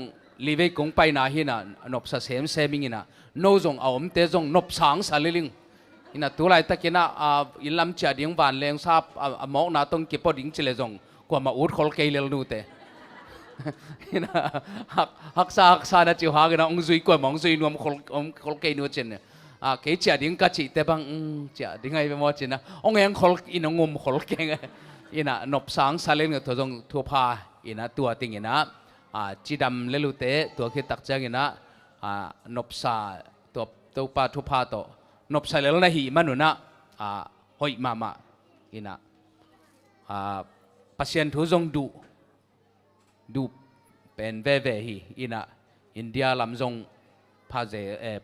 ลีเวกงไปนาฮินะนบเซมิงินะโนจงเอาอมเตจงนบสังสาลิงอินะตัวไรตะกี้นะอินลำเจียดิ้งบานเลงซาบมองนาต้องเก็บปอดิ้งเจเลจงกว่ามาอุดขอลเกยเลนูเตอินะฮักซานะจิวหากันนะองซุยกว่ามองซุยนวมขอลเกยนูเจนเนี่ยเกยเจียดิ้งกัจจิแต่บางเจียดิ้งไงไปหมดเจนนะองยังขอลอินงมขอลเกยอินะนบสังสาลิงตัวจงทัวพาอินะตัวติงอินะจีดำเลลูเตตัวคิดตักจังอินะนบซาตัวปาทัวพาโตนบใส่แล้วนะฮีมันหนุนะหอยมาอินะพัศยันทุจงดูเป็นเว่ฮีอินะอินเดียลำจงพาเจ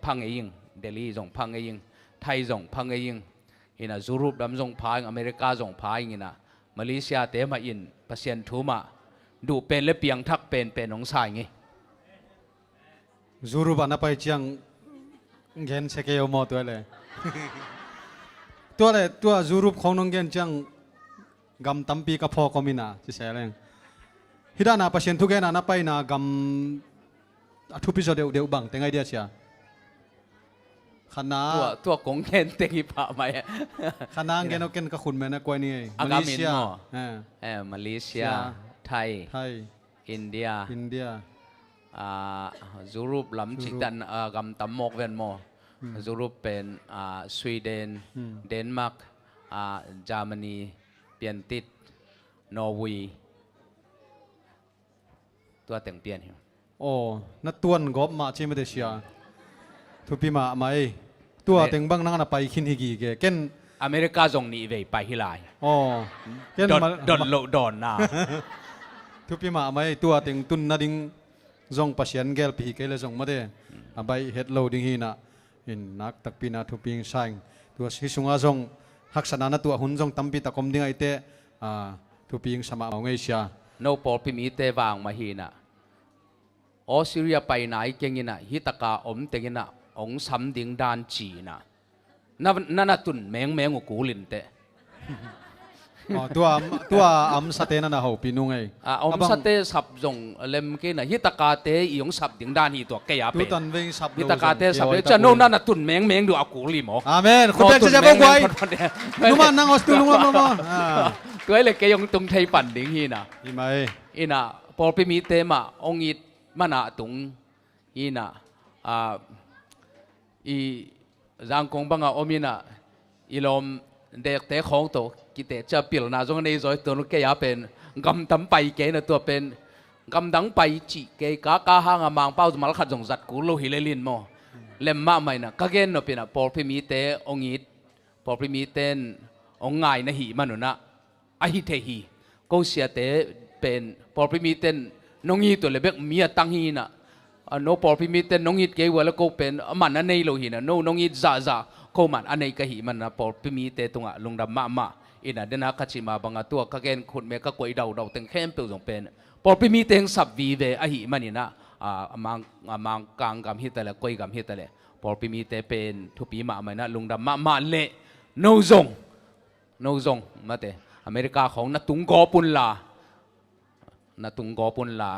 พังเองเดลีจงพังเองไทยจงพังเองอินะยุโรปลำจงพายอเมริกาจงพายอินะมาเลเซียเตมาอินพัศยันทุมาดูเป็นและเปียงทักเป็นองศาไงยูรูบานาไปเชียงเงินเสกยอมตัวเลยตัวยูรูปของน้องเงินจังกำตั้มปีกับพ่อก็มีนะที่เสียเลยฮิดานาพัศยันทุกเงินนาไปนะกำทุกปีจะเดียวบังแต่ไงเดียเชียขนาตัวกงเงินเต็งอีป่าไหมขนาเงินเอาเงินกับคุณแม่นะกวยนี่มาเลเซียมาเลเซียไทยอินเดียยุโรปลำจิตันกำตั้มมกเวนโมยุโรปเป็นสวีเดนเดนมาร์กเยอรมนีเปลี่ยนติดนอร์เวย์ตัวแต่งเปลี่ยนโอ้นัดตัวนกบมาใช่ไหมเดชียทุปีมาไหมตัวแต่งบังนั่งน่ะไปคินฮิกีเก่นอเมริกาส่งนี่ไปฮิลายอ๋อเก่นดอนโลดอนนะทุปีมาไหมตัวแต่งตุนนัดดิ้งจงพัศยันเกลปีเกลจงมาเดไปเฮ็ดโลดิ้งฮีน่ะอินนักตักปีน่ะทุปีงช่างตัวฮิสุงอาจงหักษณะนัตัวหุ่นจงตั้มปีตะคมดิ้งไอเตทุปีงสมาเอาไงเชียโนปอลพิมีเตวางมาฮีน่ะออสเตรเลียไปไหนเก่งน่ะฮิตกาอมเต็งน่ะองซ้ำดิ้งดานจีน่ะนั่นตุนแมงกูลินเต อ๋อตัวสเตนั่นนะเขาปีนุ่งไง สเตสับจงเล่มกินฮิตากาเตยองสับดิ่งด้านฮิตัวแกยาเป็นฮิตากาเตสับจะโน่นนั่นตุนเมงดูอากูลิโมอาเมนคุณเป็นจะบอกไว้นุ่มนั่งออสตูลุงมาตัวเล็กแกยงตุงไทยปั่นดิ่งฮินะอีไหมอีน่ะพอไปมีเตมาองอิดมันอะตุงอีน่ะอีร่างกงบังอะอมิน่ะอีลมเด็กเตะของโตกิเตจะเปลี่ยนนะจงในซอยตัวนุกแกยาเป็นกำตั้มไปแกน่ะตัวเป็นกำดังไปจีแกกะหางมังเป้าจะมาขัดจงจัดกูโลหิเลลินโมเล่มมาไม่น่ะก็เกนน่ะเป็นน่ะพอไปมีเตองอิดพอไปมีเตนองไงนะหีมันน่ะไอฮิเทฮีก็เสียเตเป็นพอพิมิเตนน้องยีตัวเล็กมีตั้งฮีน่ะโนพอพิมิเตนน้องยีเกวแล้วก็เป็นมันอันนี้โลหินะโนน้องยีจ้าก็มันอันนี้ก็หิมันนะพอพิมิเตตรงอ่ะลงดำมาอินะเดนักขจิมาบังตัวก็เกณฑ์ขุดเมฆก็กวยดาวตึงเข้มเปิลจงเป็นพอพิมิเตงสับวีเวอหิมันนี่นะมังกางกำฮิตแต่ละกวยกำฮิตแต่ละพอพิมิเตเป็นทุปีมาไม่นะลงดำมาเละโนซงมาเตอเมริกาของนัตุงกอปุนลานาตุงกอปุนลา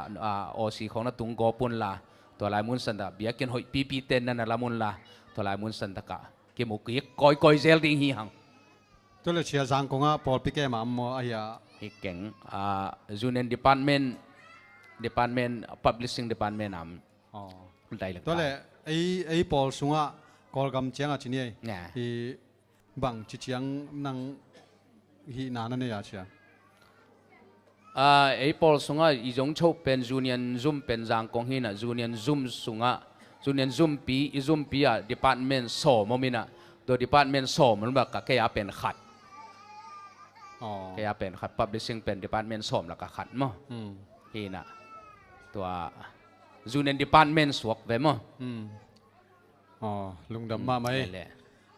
โอซีของนาตุงกอปุนลาตัวลายมุนสันตะเบียกินหอยปีเต้นนั่นละมุนลาตัวลายมุนสันตะกะเกี่ยมุกยก้อยเซลดิ้งฮีหังตัวเลยเชียร์สังกงอ่ะพอพิเกมาอัมโมอายาฮิเก่งจูเนียนdepartment publishing department อ๋อได้เลยตัวเลยไอ้พอลสุงอ่ะกอลกำเชียงอ่ะที่นี่ที่บังชิเชียงนั่งฮีนานั่นเนี่ยเชียไอ้พอลสุงะอีจงโชเป็นจูเนียนซุ่มเป็นจางกงหินะจูเนียนซุ่มสุงะจูเนียนซุ่มปีอีซุ่มปีอะดีพาร์ตเมนต์สอมมินะตัวดีพาร์ตเมนต์สอมันแบบกับแค่ยาเป็นขัดแค่ยาเป็นขัด publishing เป็นดีพาร์ตเมนต์สอมแล้วก็ขัดมั้งฮีนะตัวจูเนียนดีพาร์ตเมนต์สวกเว้มั้งอ๋อลุงดำมาไหม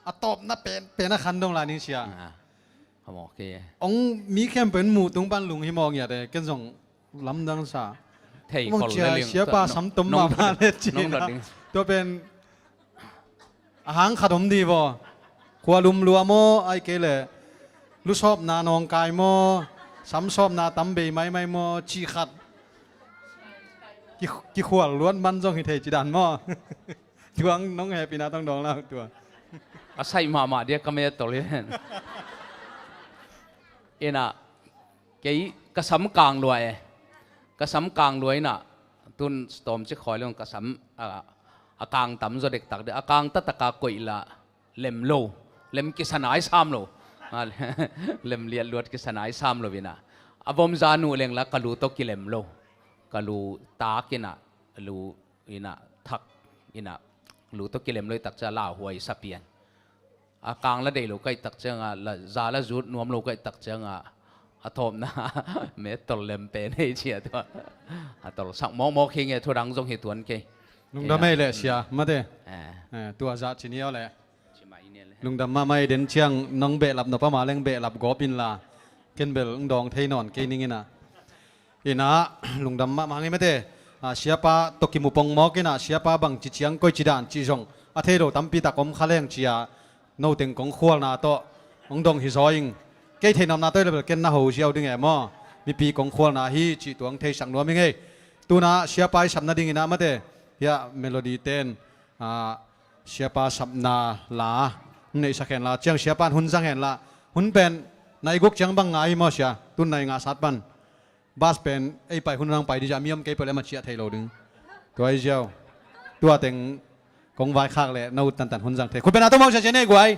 อะตบน่ะเป็นนักขันตรงลานิเชียโอเคองมีแค่เป็นหมู่ตรงบ้านลุงที่มองอย่างเดียวกันส่งลำดังสามองเชียป้าซ้ำตุ้มมาเลจีนตัวเป็นอาหารขนมดีบ่ขวาลุมรัวโมไอเกล่ลูกชอบนานองกายโมซ้ำชอบนาตั้มเบย์ไม่โมจีขัดกี่ขวดล้วนมันจงหิเทจิดันโมทวงน้องแฮปปี้นาต้องดองแล้วตัวอาศัยมาเดียก็ไม่ได้ตัวเลยเอ็น่ะแกกระสำกลางรวยน่ะตุนสตอมจะคอยเรื่องกระสำกลางต่ำจะเด็กตักเด็กกลางตัดตะกากอยละเล็มโลเล็มกิสนายซ้ำโลเล็มเลียนลวดกิสนายซ้ำโลวินะอบมจานูเลี้ยงละกะลูตกิเล็มโลกะลูตากินะลูอินะทักอินะลูตกิเล็มเลยตักจะล่าหวยสับเปียนกลางละเดลูกไก่ตักเจงละซาละจุดนวมลูกไก่ตักเจงทอมนะเมตตลเลมเป็นให้เชียตัวตลสักมอคิงทั่วดังจงเหตุวนเกลุงดำไม่เลยเชียมาเด้ตัวจัดชินีเอาเลยลุงดำมาไม่เดินเชียงน้องเบลับนปมาเล่งเบลับกอปินลาเกินเบลดองเทนอนเกนิงินะอินะลุงดำมาไงไม่เด้เชียป้าตกิมุปงมอกินะเชียป้าบังจิเชียงก้อยจิดานจิจงเทโรตั้มปีตะกอมขะเลงเชียโนติงกงขวลนาโตองดงฮิซอยงเกยเทนำนาโตเลยเกินนาหูเชียวดึงแอมอมีปีกงขวลนาฮีจิตวงเทสังนัวมิงเงตัวน่ะเชียป้าสับนาดิ่งนะมาเด้ยาเมโลดี้เต้นเชียป้าสับนาลาในสักแห่งลาเจียงเชียป้าหุ่นสักแห่งลาหุ่นเป็นในกุกเจียงบังไงมอเชียตุนในงาสัตปันบาสเป็นไอไปหุ่นรังไปดิจามีมเกยเปเลยมาเชียเทโลดึงตัวไอเจียวตัวเต็งกงไว้ข้างเลยนู่นตันหุ่นสังเทคุณเป็นอาตัวมองเฉยๆเนี่ยกวย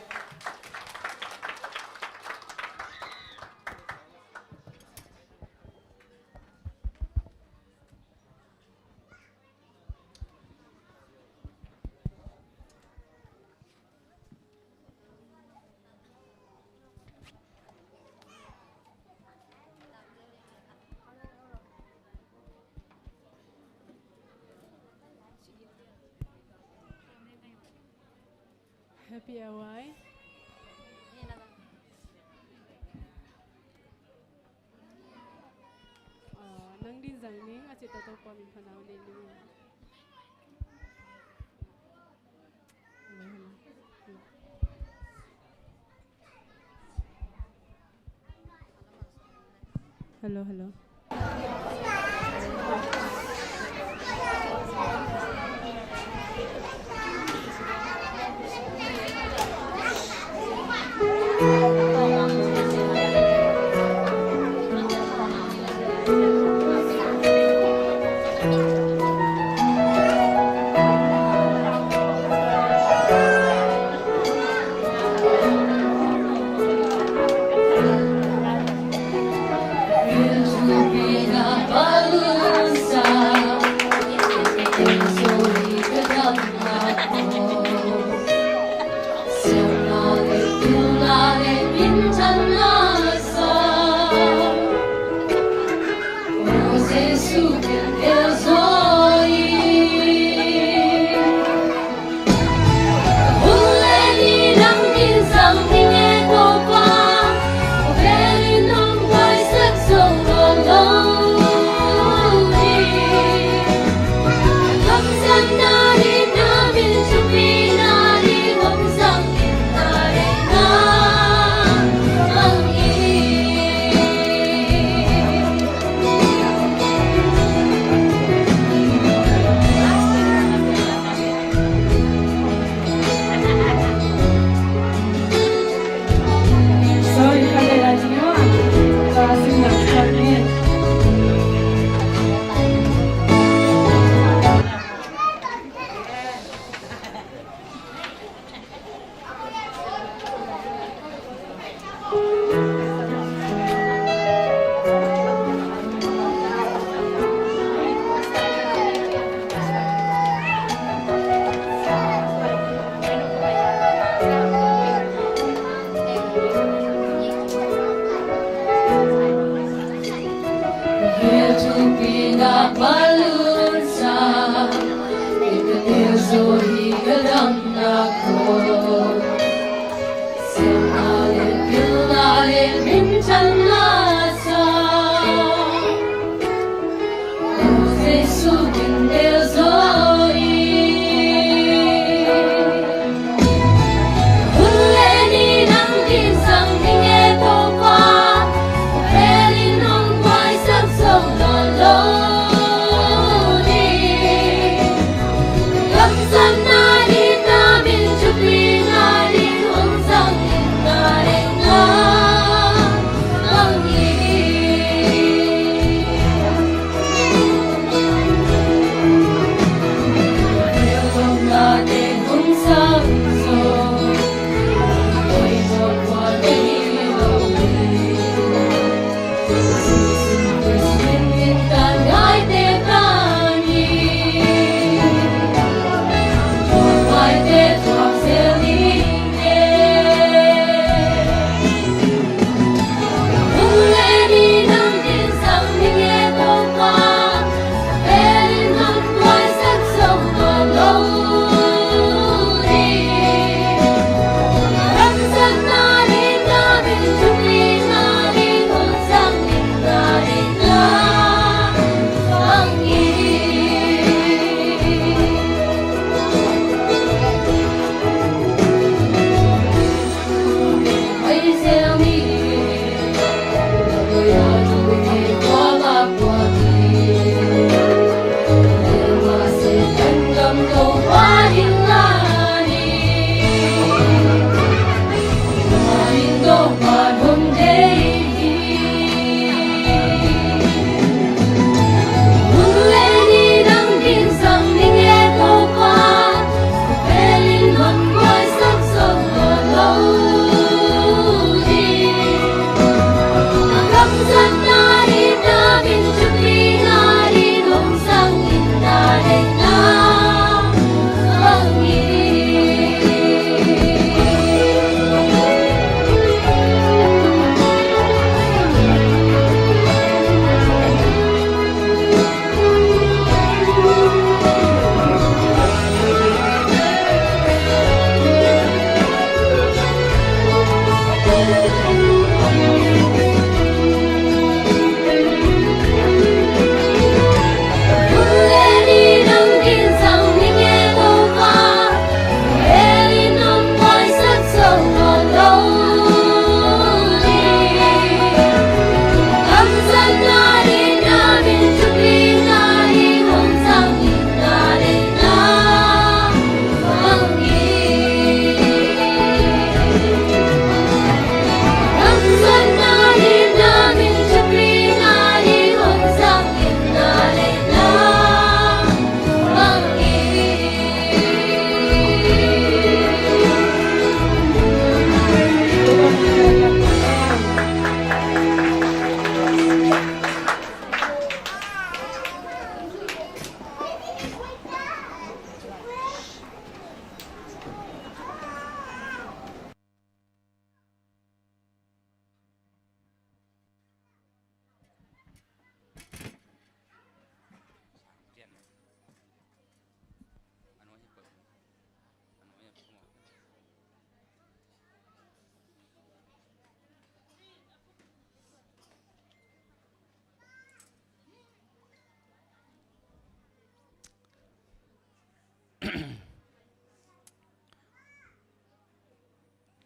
Happy away. Nang designing at ito to po min panaw ninyo. Hello, hello. Be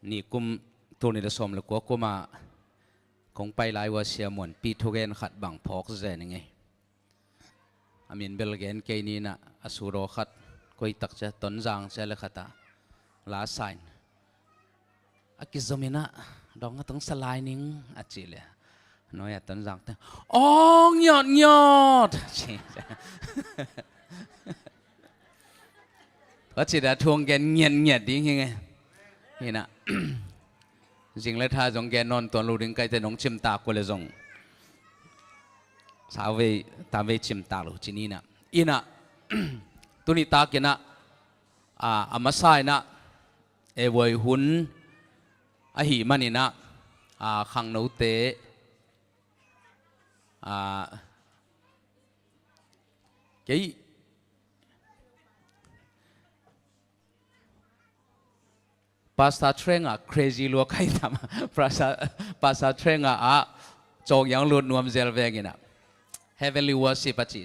นี่กุมตัวนี้จะสมแล้วก็มาคงไปหลายว่าเสียมวนปีทุเรนขัดบังพอกเจนไงอามินเบลเกนเกนี่นะอสุโรขัดก็อีตักจะต้นจางเจลขัดลาไซน์อากิจมินะดองก็ต้องสลายนิ่งอาจิเลยน้อยต้นจางแต่อ๋อหยอดก็จิตาทวงแกเงียดดิ้งยังไงนี่นะจริงแล้วถ้าจงแกนอนตัวรูดิ้งไกแต่น้องชิมตาก็เลยจงสาวเวตาเวชิมตาลูจีนี่นะอีนะตัวนี้ตากินะอามาไซนะเอวัยหุนหิมันนี่นะขังโนเตเกยภาษาเทรงcrazy ลัวใครทำภาษาเทรงจงยังลุดนวมเซลเวกินะ heavenly worship ปัจจิ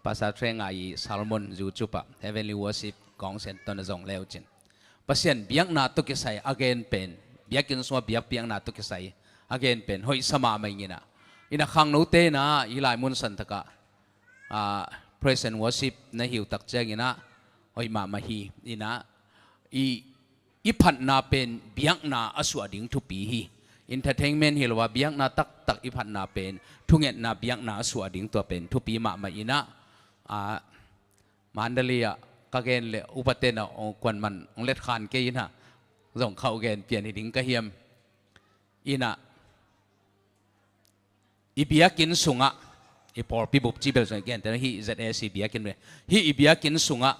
ภาษาเทรงอีซาลมอนจูจุปะ heavenly worship กองเซนตันจงเลวจินภาษาเบียงนาตุกิไซ again เป็นเบียกินสวเบียงเบียงนาตุกิไซ again เป็นหอยสมาไม่กินะอินะขังโนเตนะอีหลายมุนสันตะกะpraise and worship ในหิวตักเจกินะหอยมาฮีอินะอีพันนาเป็นเบียงนาอสวดิ่งทุปีฮี entertainment เฮลว่าเบียงนาตักอีพันนาเป็นทุกเงินนาเบียงนาอสวดิ่งตัวเป็นทุปีมาอินะมันเดลียก็เกณฑ์เลยอุปเทนองควันมันองเล็ดขานเกยินะส่งเข้าเกณฑ์เปลี่ยนดิ่งกระเฮียมอินะอีเบียกินสุงะอีพอปีบุบจีเบลส่วนเกณฑ์แต่ฮีจะเอซีเบียกินเลยฮีอีเบียกินสุงะ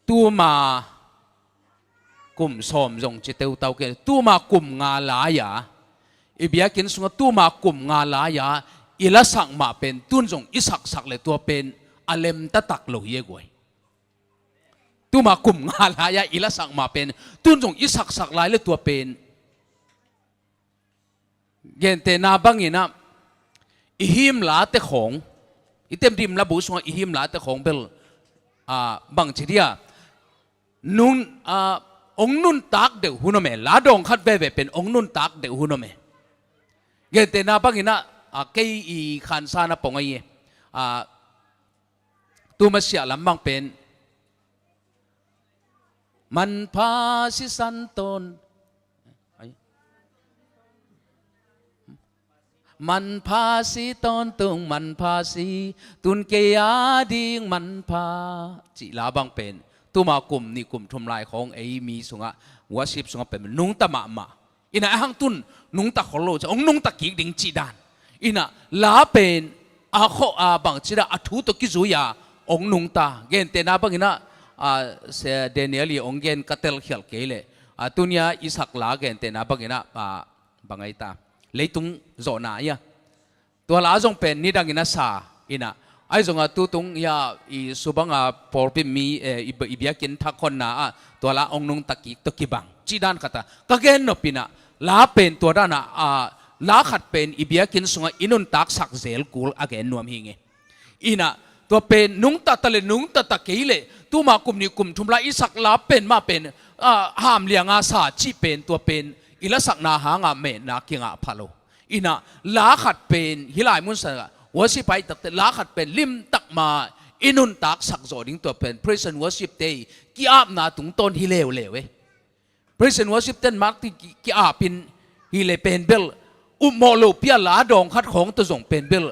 ตัวมากลุ่มสมจงจิตเตวเตาเกตัวมากลุ่มงาลายาอีเบียกินสุงตัวมากลุ่มงาลายาอิละสักมาเป็นตุนจงอิสักเลยตัวเป็นอเลมตะตักโลเยกวยตัวมากลุ่มงาลายาอิละสักมาเป็นตุนจงอิสักลายเลยตัวเป็นเกณฑ์เตนาบังอินะอิหิมลาเตของอิเต็มดิมละบุษงอิหิมลาเตของเบลบังจิเดียนุนองนุนตักเดหุนเมลาดองขัดเบเบเป็นองนุนตักเดหุนเมเกณฑ์เตนาบังอินะเกอีขันซานะปงไอตัวมาเสียลำบังเป็นมันพาสิสันตนมันพาสิตอนตุงมันพาสิตุนเกียดิงมันพาจิลาบังเป็นตัวมากลุ่มนี่กลุ่มทำลายของไอ้มีสุงะวัวชิบสุงะเป็นนุงตะมาอินะหังตุนนุงตะขโลจะองนุงตะกิกดิงจีดานอินะลาเป็นโคบังจีดาทุตกิจุยาองนุงตาเกณฑ์เตนาบังอินะเสเดเนียลีองเกณฑ์กัตเตลเขียลเกเลตุนยาอิสักลาเกณฑ์เตนาบังอินะบังไอตาเลยตุงโจนายะตัวลาจงเป็นนิดังอินะสาอินะไอจงตุตุงยาอีสุบังพอร์ปิมีอีเบียกินทักคนนาตัวลาองนุงตะกิตะกิบังจีดานกตาก็เกณฑ์นปินะลาเป็นตัวด้านลาขัดเป็นอีเบียกินสงอินุนตักสักเซลกูลอเกนนวมหิงอินะตัวเป็นนุงตะตะเลนุงตะตะเกเลตัวมากลุ่มนี้กลุ่มทุมลาอิสักลาเป็นมาเป็นห้ามเลียงอาสาชีเป็นตัวเป็นอิละสักนาหางาเมนาคิงาพาโลอินะลาขัดเป็นฮิลายมุนสระวัสิไปตักแต่ลาขัดเป็นลิมตักมาอินุนตักสักโจดิ้งตัวเป็น praise and worship day กี่อาบนาตุงต้นฮิเลวเลวpraise and worship เต้นมาร์ติกี่อาบินฮิเลเป็นเบลอุโมโลเปียลาดองคัดของตัวส่งเป็นเบล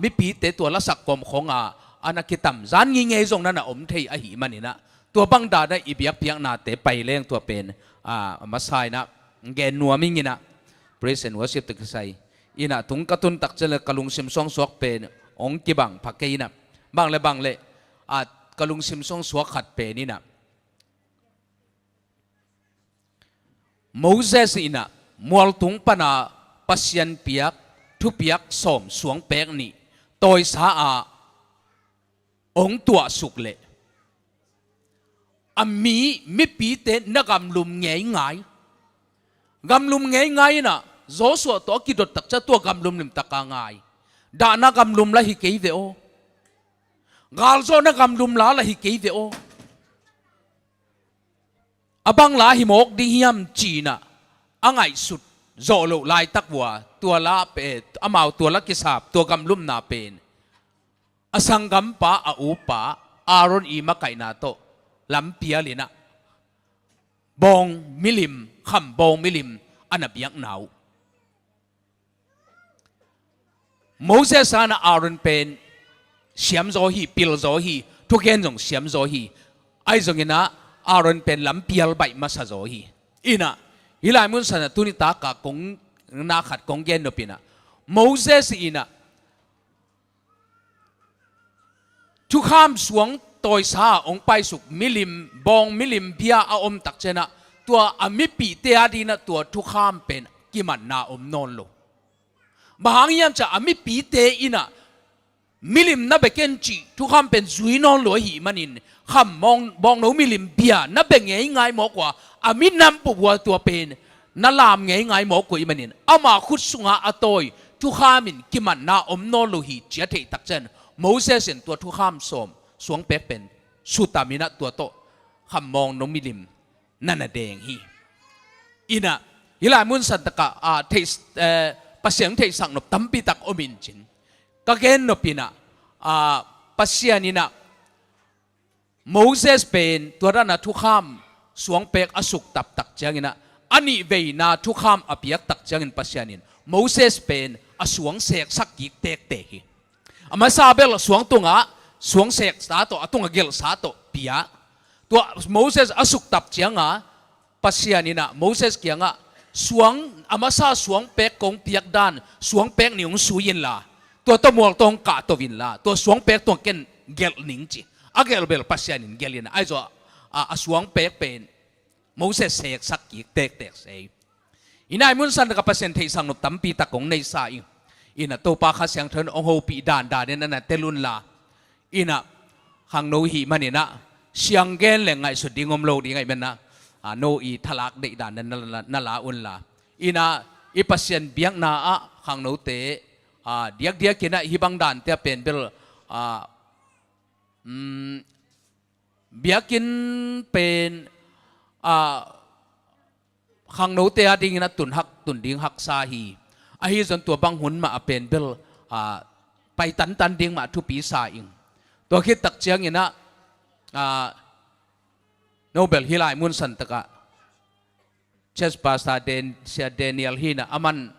มิปีเตตัวละสักกลมของอนาคิตัมจานงี้ไงส่งนั่นอมเทยอหิมันนี่นะตัวบังดาได้อีเบียกเพียงนาเตไปเลี้ยงตัวเป็นมาไซนะเกนนัวมิงินะ praise and worship ตึกไซอินะตุงกระตุนตักเจริญกะลุงซิมซองสวกเป็นองกิบังพักเกยนะบังเลยกะลุงซิมซองสวกขัดเป็นนี่นะโมเสสอินะมัวตุงปนาปัสยันเปียกทุเปียกสมสวงเปกนี่โดยสาองตัวสุกเละมีมิปีเตนกำลุมเงยง่ายกำลุมเงยง่ายนะโจสัวตัวกิดตักจะตัวกำลุมลิมตะกางายดานักำลุมละฮิเกยเดโอกาลโซนักำลุมละฮิเกยเดโอ abang la himok ding hiam china angai sut zo lo lai tak wa tua la pe amau tua la kisap tua gam lum na pen asangam pa a upa aron i makai na to lam pia lina bong milim kham bong milim anabiak nau Moses ana Aaron pen siam zo hi pil zo hi thuken jong siam zo hi ai jong ina Aaron pen lam pial bai masa zo hi ina hilai mun sana tunita ka kong na khat kong gen no pina Moses ina thu kham suang toy sa ong pai suk milim bong milim bia a om tak chena tua ami pi te adina tua thu kham pen kiman na om non lo Bahangyam cha ami pi te ina milim na beken chi thu kham pen zui non lo hi manin kham mong bong no milim bia na be ngai mo kwa ami nam pu wa tua pen na lam ngai mo ko i manin ama khut sunga atoi thu khamin kiman na om non lo hi chia thei tak chen Moses en tua thu kham som suang pek pen sutamina tua to kham mong no milim nana deng hi ina ila mun santaka a thei pasien thei sang no tampi tak omin chin ka gen no pina pasianina Moses pen tua na thu kham suang pek asuk tap tak changina ani veina thu kham apiak tak changin pasianin Moses pen asuang sek sakik tek te hi ama sabel suang tunga suang sek sa to atunga gel sa to pia tua Moses asuk tap changa pasianina Moses kianga suang amasa suang pek kong piak dan suang pek niung suyin la tua to mual tong ka to vin la tua suang pek tong ken gel ning chi agel bel pasianin gelina aizo a suang pek pen Moses sek sakki tek tek sei inai mun san ka pasien thei sang no tampi ta kong nei sa ina to pa kha siang thon ong ho pi dan da den na telun la ina hang no hi manina siang gen le ngai su dingom lo di ngai ben na no i thalak de dan na la un la ina i pasien biang na a hang no te diak kina hibang dan te pen bel biakin pen hang no te ading na tun ding hak sa hi a hi zon tua bang hun ma pen bel pai tan ding ma thu pi sa ing to khit tak chiang ina Nobel hilai mun san taka chess pasta den sia Daniel hina aman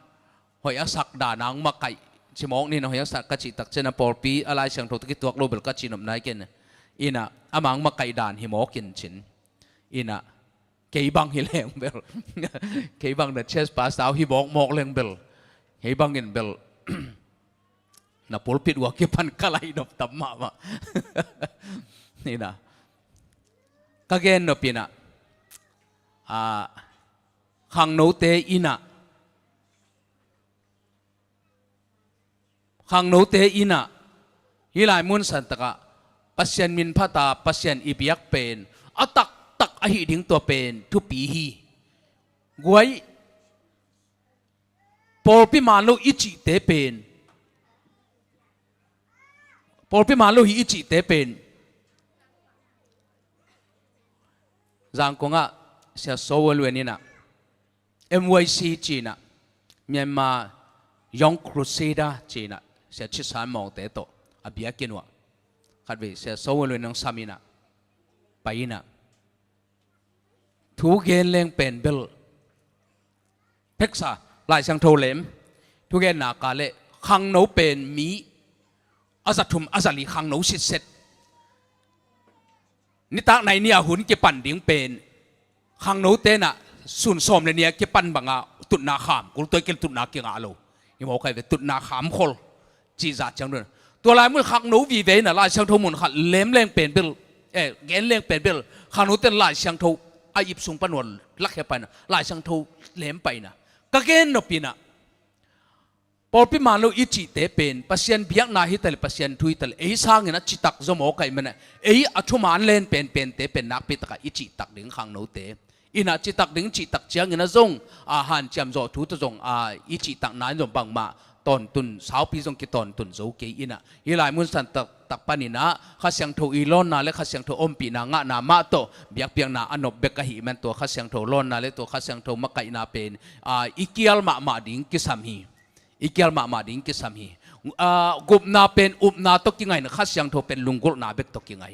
hoi asak da nang makai chimong ni no hoi asak ka chi tak chena porpi alai sang thot ki tuak Nobel ka chinom nai ken ina amang makai dan hi mo kin chin ina kei bang hi leng bel kei bang da chess pasta hi mok leng bel kei bang in bel na pulpit wa ki pan kalai nop tamma ma ina kagen no pina khang no te ina hilai mun san taka pasien min phata pasien ibiak pen atak tak ahi ding to pen thu pi hi guai porpi malo ichi te pen porpi malo hi ichi te pen Giang konga sia sowel wenina MYC China Myanmar Young Crusader China sia chisan mong te to abia kinwa khatwe sia sowel wenang samina paina thu gen leng pen bel peksa lai sang tho lem thu gen na ka le khang no pen mi azathum azali khang no sit set ni tak nai nia hun ke pan ding pen khang no te na sun som le nia ke pan banga tut na kham kul toy kel tut na ke nga lo ni mo kai ve tut na kham khol chi za chang ron to lai mun khang no vi ve na lai sang tho mun khat lem leng pen bil gen leng pen bil khang no te lai sang tho a ip sung panol lak he pan lai sang tho lem pai na ka gen no pina porpi malo ichi te pen pasien biak na hi tel pasien thui tel ei sang ina chitak zo mo kai mena ei athuman len pen te pen nak pi taka ichi tak ding khang no te ina chitak ding chi tak chiang ina zong a han cham zo thu to zong a ichi tak nan zong bang ma ton tun sao pi zong ki ton tun zo ke ina hilai mun san tak ตักปานินะข้าเสียงโทอีลอนนาเลข้าเสียงโทอมปีนางะนามาโตเบียกเปียงนาอนบเบกะหิมันตัวข้าเสียงโทลอนนาเลตัวข้าเสียงโทมะไกนาเป็นอิเกียลมาดิงกิสามีอิเกียลมาดิงกิสามีกุบนาเป็นอุบนาตกิงไงนะข้าเสียงโทเป็นลุงกุลนาเบกตกิงไง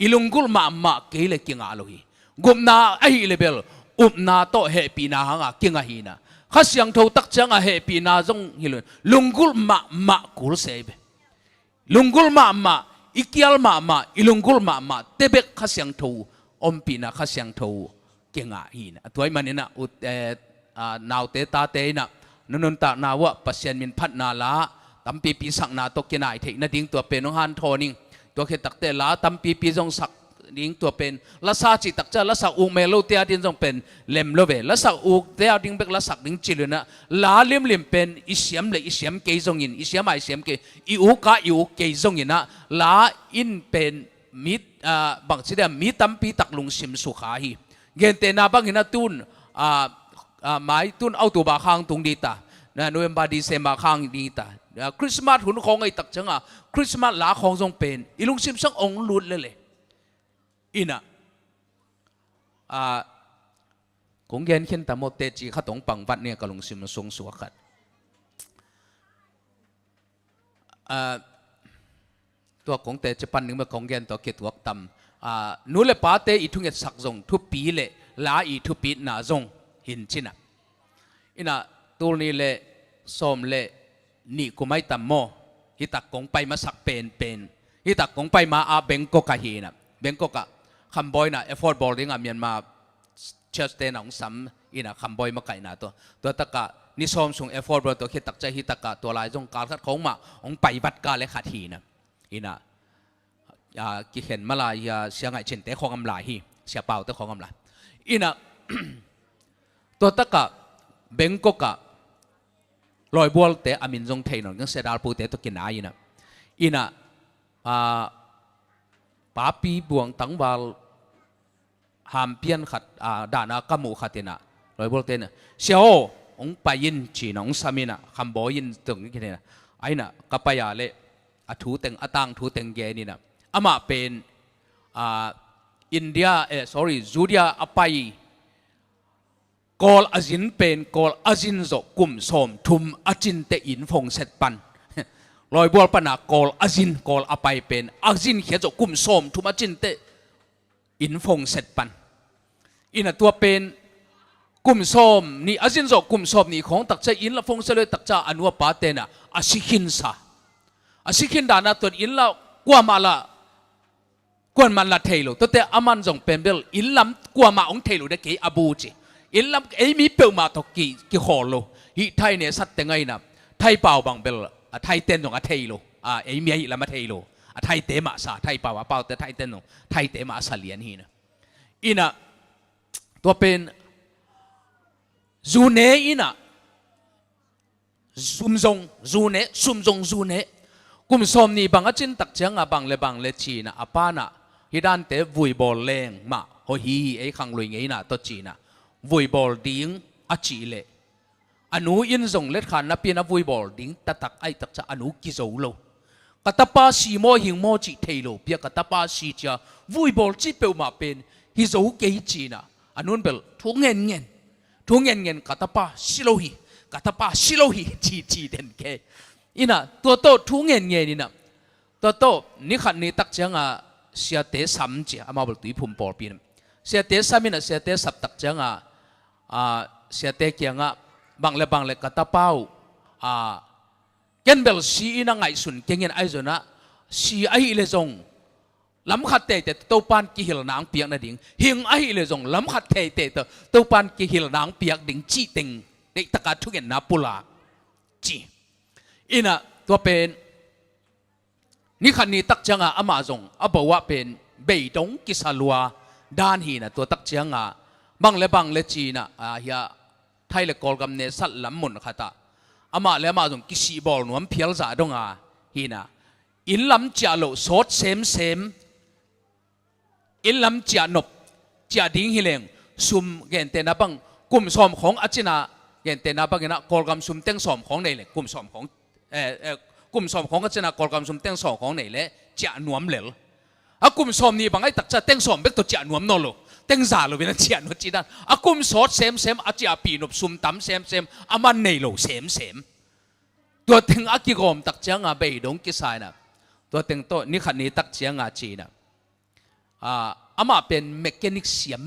อิลุงกุลมาเกลกิงอาโลหิกุบนาไอเลเบลอุบนาโตเฮปีนาหางกิงไงนะข้าเสียงโทตักจังเฮปีนาจงฮิลุนลุงกุลมากุลเซเบลุงกุลมาอิเกียลมาอิลุงกุลมาเตเบกข้าเสียงโทอมปีนาข้าเสียงโทกิงไงนะตัวมันนี่นะอุดนาวเตตาเตนะนุนตานาวะปัสยันมินพัดนาลาตั้มปีสักนาตกินายเทนะดิ้งตัวเป็นฮันโทนิงตัวเคตักเตลาตั้มปีจงสักดิ้งตัวเป็นละซาจิตักจะละสักอุเมโลเตียดิ้งจงเป็นเลมโลเวละสักอุเตียดิ้งเบกละสักดิ้งจิลุนะลาลิมเป็นอิเสียมเลยอิเสียมเกยจงยินอิเสียมไอเสียมเกยอิอุกะอิอุเกยจงยินนะลาอินเป็นมิดบางทีเดียมิตั้มปีตักลุงซิมสุขาฮีเกนเตนาบางหินะตุนหมายตุนเอาตัวบาข้างตรงดีตานะโนเวมบาดีเซมาข้างดีตาคริสต์มาสหุ่นของไอ้ตักจังคริสต์มาสหลาของทรงเป็นอีลุงซิมซังองลุดเลยอินะคงเย็นขึ้นแต่โมเตจีข้าตงปังวัดเนี่ยกับลุงซิมทรงสวกัดตัวของเตจะปันหนึ่งมาของเย็นตัวเกตัวต่ำนู้นเลยป้าเตอีทุ่งเอ็ดสักทรงทุบปีเลยลาอีทุบปีน่าทรงหินชินะอินะตัวนี้เลยส้มเลยนี่กูไม่ตำโมฮิตักกงไปมาสักเป็นฮิตักกงไปมาเบงกกะฮีนะเบงกกะคำบอยนะเอฟฟอร์ดบอลดิ้งเมียนมาเชสเตนของซ้ำอินะคำบอยมาไก่นะตัวตะกะนี่ส้มส่งเอฟฟอร์ดบอลตัวฮิตักใจฮิตักะตัวลายจงการคัดของมาองไปวัดกาและขาทีนะอินะกิเห็นมาลายเสียงไอเช่นเตะของกำลายฮีเสียเป่าเตะของกำลายอินะตัวตะกะเบงกกะลอยบัวเตะอามินจงเทนยังเสดาลปูเตะตัวกินอายินะอินะป้าปีบวงตั้งวาลหามเพียนขัดด่านากมูขัดนะลอยบัวเตะนะเชียวองไปยินจีนองสามินะคำบอยินตรงนี้แค่นี้นะไอ้น่ะกับไปยาเละถูเต็งตังถูเต็งเกนี่นะอามาเป็นอินเดียจูเดียอไปกอลอาจินเป็นกอลอาจินโจกุมสมทุมอาจินเตอินฟงเซตปันลอยบัวปนากอลอาจินกอลอไปเป็นอาจินเขียโจกุมสมทุมอาจินเตอินฟงเซตปันอินตัวเป็นกุมสมนี่อาจินโจกุมสมนี่ของตักใจอินละฟงเสเลยตักใจอนุวปาเตนะอาศิขินซาอาศิขินดานาตัวอินละกว่ามาละกวนมันละเทโลตัวเตอามันจงเป็นเบลอินลำกว่ามาองเทโลได้เกอบูจีอินลำมีเปลมาตกีขอโลฮิไทยเนี่ยสัตว์แต่ไงนะไทยเปล่าบางเบลไทยเต้นของไทยโลมีอะไรมาไทยโลไทยเตมาซาไทยเปล่าเปล่าแต่ไทยเต้นของไทยเตมาซาเลียนฮีนะอินะตัวเป็นจูเนอินะซุมจงจูเนซุมจงจูเนกุมสมนี่บางอาจินตักเจียงบางเลจีนะอปานะฮิดันเตวุยบอลแรงมาโฮฮีไอ้ขังลุยไงนะตัวจีนะวุยบอลดิ้งอาจีเล่อนุอินจงเล็ดขันนับเป็นวุยบอลดิ้งตักไอตักจะอนุกิโซโลกัตปาสีโมหิงโมจิเทโลเปียกัตปาสีจะวุยบอลจีเปลมาเป็นฮิโซเกยจีนะอนุนเปลทุ่งเงินกัตปาซิโลฮีจีเด่นเกอินะตัวโตทุ่งเงินนี่นะตัวโตนี่ขันนี่ตักจังเสียเตสัมจีอามาบลตุยพุ่มปอลปีนเสียเตสัมนี่นะเสียเตสับตักจังเสียเตเกียงบางเลกัตเป้าเกนเบลซีนังไอสุนเกงินไอซุนะซีไอเลจงล้ำขัดเตะตัวปานกิฮิลนางเปียกนะดิ่งหิงไอเลจงล้ำขัดเตะตัวปานกิฮิลนางเปียกดิ่งจีติงเด็กตะการทุกอย่างนับปุลาจีอินะตัวเป็นนี่ขันนี้ตักจังอามาจงบอกว่าเป็นเบยดงกิสาลัวด้านหีนะตัวตักจังบางเลจีนะเฮียไทยเลกอลกำเนสัตลำมุนขัดอามามาจงกิสีบอลนวมเพียลจ่าดงหีนะอินลำจ่าโลสดเซมอินลำจ่านบจ่าดิ้งฮิเลงซุมเกนเตนะบังกลุ่มสอมของอาจินาเกนเตนะบังนะกอลกำซุมเต็งสอมของในเลยกลุ่มสอมของ กุมสมของก็จะนักกอลกำสมเต็งสองของไหนเลยจะหนวมเหลวอากุมสมนี่บางไอ้ตักจะเต็งสมเบกตัวจะหนวมนอลเต็งจ่าเราเป็นจะหนวมจีดันอากุมสดเซมอาจะปีนบซุมตั้มเซมอามันในโลเซมตัวเต็งอากิกรมตักเจียงอาเบยดงกิสายนะตัวเต็งโตนี่ขันนี้ตักเจียงอาจีนะอามาเป็นเมคานิกเสียม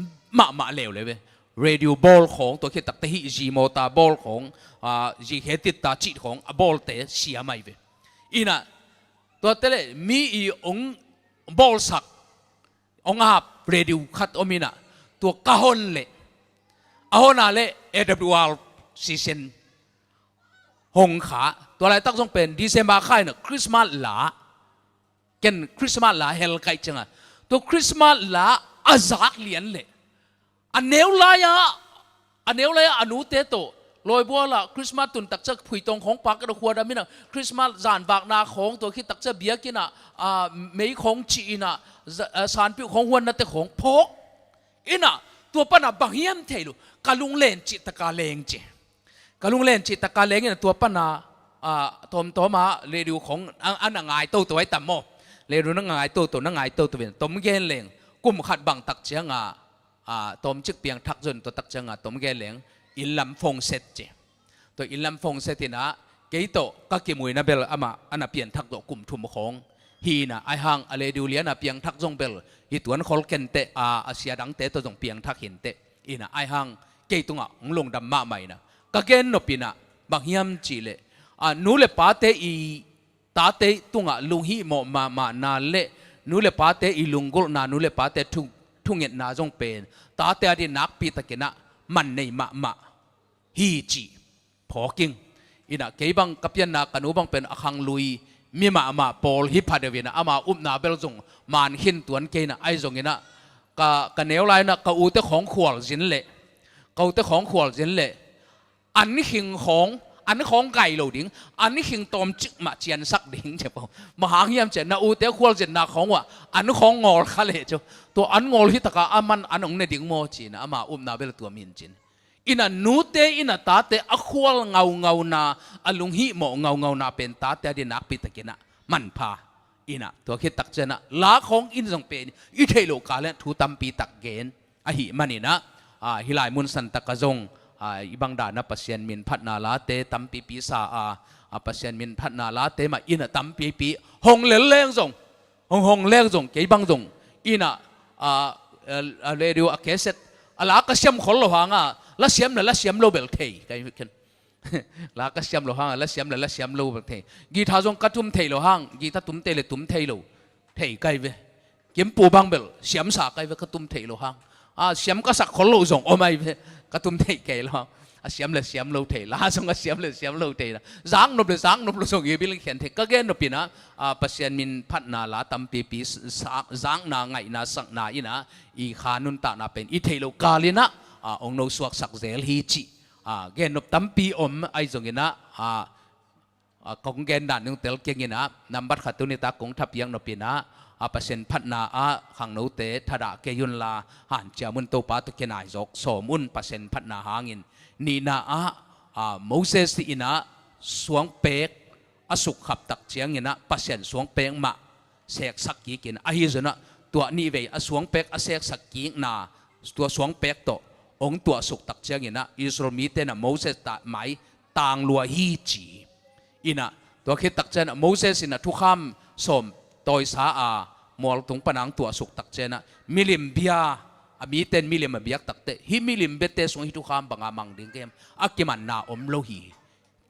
มาเลวเลยเว้ยเรดิโอบอลของตัวคิดตักเตหิจีโมตาบอลของจีเฮติตาจีของบอลเตะเสียไม่เว้ยอีน่ะตัวเตะมีองบอลสักองอาบเรดิโอคัดอมินะตัวกะฮอนเละอะฮอนาเละ AWR ซีเซนหงขาตัวอะไรตั้งต้องเป็นดีเซมบาค่ายเนี่ยคริสต์มาสหลาเกนคริสต์มาสหลาเฮลไกจังอ่ะตัวคริสต์มาสหลาอาซักเหรียญเละอันเนวลายอนุเตโตลอยบัวละคริสต์มาสตุนตักจะผุยตรงของปากกระขวดามินะคริสต์มาสจานบากนาของตัวคิดตักจะเบียกินะไม่ของจีนะสารพิวของหัวนัตของพกอินะตัวปนับบางเฮียมเทลุกาลุงเล่นจิตกาเลงเจกาลุงเล่นจิตกาเลงเนี่ยตัวปนาทมตัวมาเรดิวของอันนางไงตัวไอ้ต่ำโมเรดิวนางไงตัวนางไงตัวเป็นตมเกนเลงกุมขัดบังตักเชียงตมจึกเปียงทักจนตัวตักเชียงตมเกนเลงอิลลัมฟงเซตเจตัวอิลลัมฟงเซตินะเกยโตก็เกี่ยมวยนะเบลอามาอันน่ะเปลี่ยนทักตัวกลุ่มทุมของฮีนะไอฮังอะไรดูเลียนะเปียงทักจงเบลฮีตัวนั้นคอลเกนเตอาเซียดังเตตัวจงเปียงทักเห็นเตอีนะไอฮังเกยตุงอ่ะลงดำมาใหม่นะก็เกนนปินะบางยามจีเลนูเลปาเตอีตาเตตุงอ่ะลุงฮีโมมานาเลนูเลปาเตอีลุงกุลนานูเลปาเตทุ่งเงินนาจงเป็นตาเตอดีนักปีตะกินะมันในมาฮีจีพอกิงอินะเกี่ยบังกับยันนักนูบังเป็นอคังลุยมีมาปอลฮิพัดเวียนะอามาอุบนาเบลจงมันหินตัวนั้นเกนะไอจงอินะกะเนวไลนะกะอูเตของขวลจินเละกะอูเตของขวลจินเละอันนี้หิงของอันนี้ของไก่เหลาดิ้งอันนี้หิงตอมจิกมาเจียนสักดิ้งเจ้าปมหาเฮียมเจนะอูเตขวลจินนาของว่าอันนี้ของงอลคาเลเจ้าตัวอันงอลฮิตกะอามันอันองในดิ้งโมจีนะอามาอุบนาเบลตัวมินจินอินะนูเตอินะตาเตอขวลเงานาอลุงฮิโมเงานาเป็นตาเตดินักปิตะกินะมันพาอินะตัวคิดตักเจนะลาของอินจงเป็นอิเทโลกาเลทูตัมปีตักเกนอหิมันนี่นะฮิลายมุนสันตะกะจงอีบังดานะปัสเซียนมินพัดนาลาเตตัมปีปีสาปัสเซียนมินพัดนาลาเตมาอินะตัมปีหงเลงจงหงเลงจงเกยบังจงอินะเรดิโอเคเซตลากระเซียมขลโลหางละเซียมละเซียมโลเบลเทย์กันกันลากระเซียมโลหางละเซียมละเซียมโลเบลเทย์กีทาจงกระตุ้มเทย์โลหางกีทาตุ้มเทย์เลยตุ้มเทย์โลเทย์กันเวเก็บปูบังเบลเซียมสักกันเวกระตุ้มเทย์โลหางเซียมก็สักขลโลจงโอ้ไม่เวกระตุ้มเทย์กันโลเซียมเลยเซียมโลเทย์ลาจงก็เซียมเลยเซียมโลเทย์นะจางนบเลยจางนบเลยจงยีบิลเขียนเทย์ก็แก่นบปีนะปัสเซียนมินพัดนาลาตัมปีจางนาไงนาสักนาอินะอีขานุนตานาเป็นอีเทย์โลกาลินะองโนสวกสักเซลฮีจีเกนนบตัมปีอมไอจงอินะกงเกนดันนึงเตลเกงินะนับบัตรขัดตุนิตากงทับยังนปีนะเปอร์เซ็นต์พัฒนาขังโนเตทดาเกยุนลาหันจามุนโตปาตุเกนายจกสมุนเปอร์เซ็นต์พัฒนาหางินนีนาโมเสสอินะสวงเปกสุขขับตักเชียงอินะเปอร์เซ็นต์สวงเปกมาเสกสักกีกินอหิจนะตัวนี้เวสวงเปกเสกสักกีนาตัวสวงเปกโตองตัวสุขตักเชียงอินะอิสราเอลมีเตนะโมเสสตาไม่ต่างลัวฮีจีอินะตัวคิดตักเจนะโมเสสอินะทุกคำสมโดยสามอลตรงปนังตัวสุขตักเจนะมิลิมเบียมีเตนมิลิมเบียตักเตฮิมิลิมเบเตสงฮิทุกคำบังอามังดิ้งเกมอักกิมันนาอมโลฮี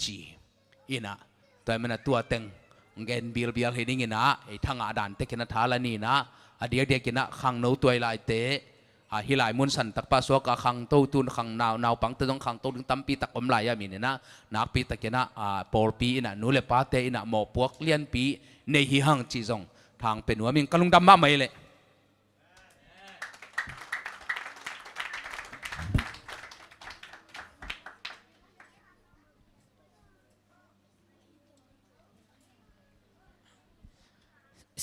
จีอินะตัวมันตัวเต็งเงินบิลเฮดิ้งอินะไอ้ทางอาดานเตกินะทาลานีนะอดีตเด็กกินะขังโนตัวไลเตฮิลายมุนสันตักปัสวกขังโตตุนขังนาวปังเตต้องขังโตดึงตั้มปีตักอมลายามินนะนักปีตักกินะปอลปีนะนูเลปาเตนะหมอพวกเลียนปีในหิหังจีจงทางเป็นหัวมิงกลุงดำมาไม่เลย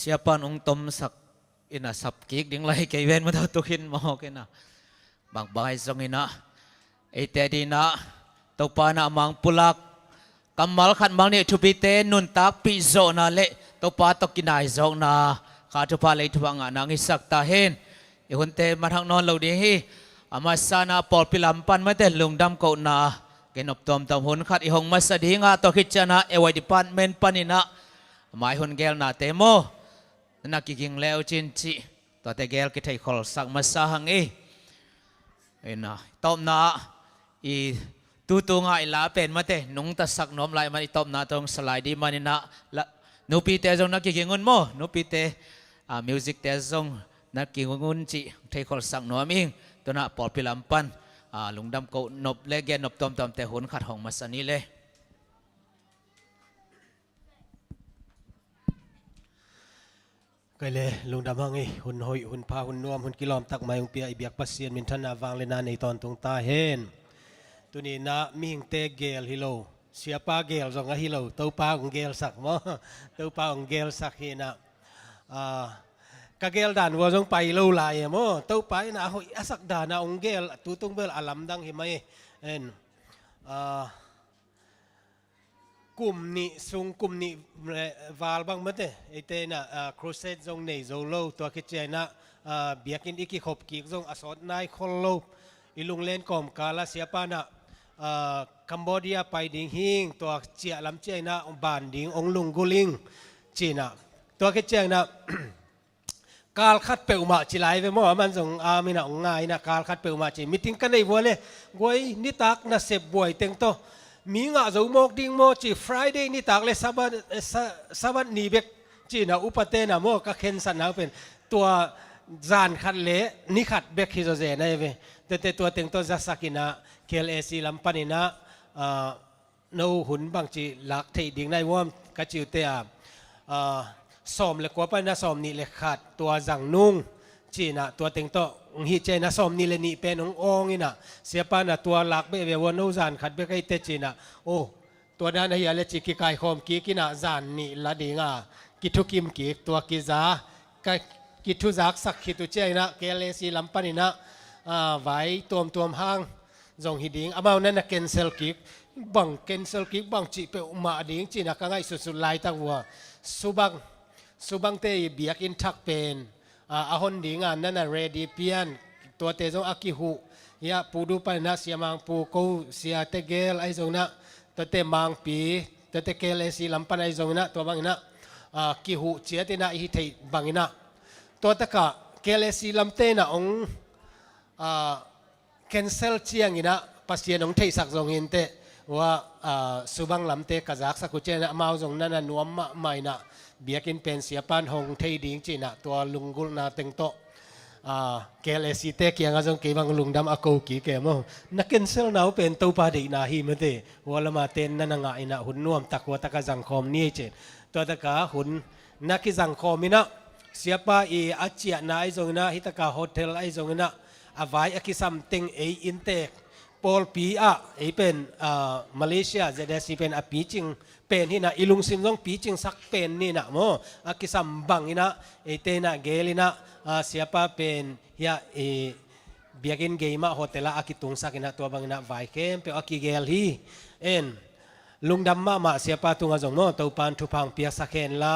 siapa nung tom sak ina sapkik ding lai kay wen mo daw tukin mo kina bang bagay song ina ite di na to pa na mang pulak กำมัลขัดมังเนี่ยทุบิเตนุนตักปิโซนาเละตัวปาตกินายโซนาข้าทุพาเลยทุบังงานังอิสักตาเฮนอีคนเตมาทางนอนเราดีฮีอามาสานาปอลปิลัมปันมาเตลุงดำเกานาเกนอบตอมตอมหุนขัดอีหงมาสดีงาตัวคิดจนะเอวัยดิปันเมนปันินะหมายหุนเกลนาเตโมนักกิงเลวจินจิตัวเตเกลกิไทคอลสักมาสาหังเอนะตอมนาอีตูงาอิลาเป็นมาเตนุงตะสักนอมไลมันอีตอมนาตรงสไลด์ดีมันนะละนูปีเตจงนักกิงงุนโมนูปีเตมิวสิกเตจงนักกิงงุนจิไทคอลสักนอมิงตัวน่ะปอดปิลัมปันลุงดำเกานบเลเกนบตอมแต่หุนขัดห้องมาสนีเลยก็เลยลุงดำฮังอีหุ่นหอยหุ่นพาหุ่นนวมหุ่นกิลอมตักไม้หุ่นเปียอีเบียกปัสเซียนมินทันนาวางเลนาในตอนตรงตาเห็นตัวนี้นะมิงเตเกลฮิโลเสียปาเกลสองฮิโลตัวปาของเกลสักมั้งตัวปาของเกลสักเห็นนะกะเกลด่านวัวจงไปโลลายมั้งตัวไปนะหอยสักด่านนะองเกลตัวตรงเบลอาลัมดังเห็นไหมเอ็นกลุ่มนี้ซุงกลุ่มนี้วาลบังมั้งเต้ไอเต้น่ะครูเซตจงในโซโลตัวคิดเจนะเบียกินอีกขบกีกจงอสอดนายคนโลอีลุงเล่นกอมกาลาเสียปานะคัมโบเดียไปดิ่งหิงตัวเจียลำเจนะบานดิ่งองลุงกุลิงจีน่ะตัวคิดเจนะการคัดเปลวมาจีไลไปมั่วมันส่งอามินะองง่ายนะการคัดเปลวมาจีมิทิ้งกันในวัวเลยวัวนิตักนะเสพบวยเต็งโตมีงาจะมกดิ่งโมจี Friday นิตักเลยสับันนีเบกจีน่ะอุปเตนะโมก็เข็นสันนะเป็นตัวจานขัดเละนิขัดเบกฮิโซเซนะเว้ยแต่ตัวเต็งโตจะสักินะเคลเอซีลำปันินะนูหุ่นบางจีหลักที่ดิ่งในวัวกระจิวเตียสอมเล็กกว่าไปนะสอมนี่เล็กขาดตัวจังนุ่งจีน่ะตัวเต็งโตฮิเจนะสอมนี่เลยนี่เป็นองนี่นะเสียปานะตัวหลักเบเววันนูจานขัดเบกไอเตจีน่ะโอ้ตัวนั้นเฮียเลจิกิกายคอมกีกินะจานนี่ละดีงากิทุกิมกีตัวกิจากิทุจักสักกิทุเจนะเกเลซีลำปานินะไว้ตัวห้างจงฮิดิงอามานั่นนะเคนเซลกิกบังเคนเซลกิกบังจีเปอุมาดิงจีน่ะก็ง่ายสุดๆลายตั้งวัวสุบังเตยเบียกินทักเป็นอาหอนดิงานนั่นน่ะเรดีเปียนตัวเตจงอากิหุยาปูดูไปนะเสียมังปูกูเสียเตเกลไอจงนะตัวเตมังปีตัวเตเกลไอสีลำปันไอจงนะตัวบังนะกิหุเจียตินะฮิเทบังนะตัวตะกะเกลไอสีลำเตนะองแคนเซลเชียงนะปัสเซียนองเทสักจงเห็นเตว่าสุบังลำเตกะจักสักกุเจนะมาจงนั่นน่ะนวมไม่นะเบียกินเป็นเสียปานหงเทดิงจีน่ะตัวลุงกุลนาเต็งโตเกลสิเตเกียงอาจงเก็บังลุงดำอากูกีเกมนักเก็นเซลนาวเป็นตัวปาดีนาฮีมันเตวัวละมาเต้นนั่นงายนะหุ่นนวมตะกัวตะกะจังคอมนี่เจตัวตะกะหุ่นนักกิจังคอมินะเสียปาอีอาเจียนาไอจงนะฮิตะกะโฮเทลไอจงนะอาวายอากิซัมติงเออินเตกปอลปีอะไอเป็นมาเลเซียจะได้สิเป็นอปีจิงเป็นที่นะอิลุงซิมต้องปีจิงสักเป็นนี่นะโมอากิสัมบังนี่นะไอเตนะเกลินะเสียปาเป็นเฮียเบียกินเกมาโฮเทลอากิตุงสักนะตัวบังนะไวเคมเปอากิเกลฮีเอ็นลุงดำมาเสียปาตุงอาจงโมตัวปานทุพังเปียสักเคนลา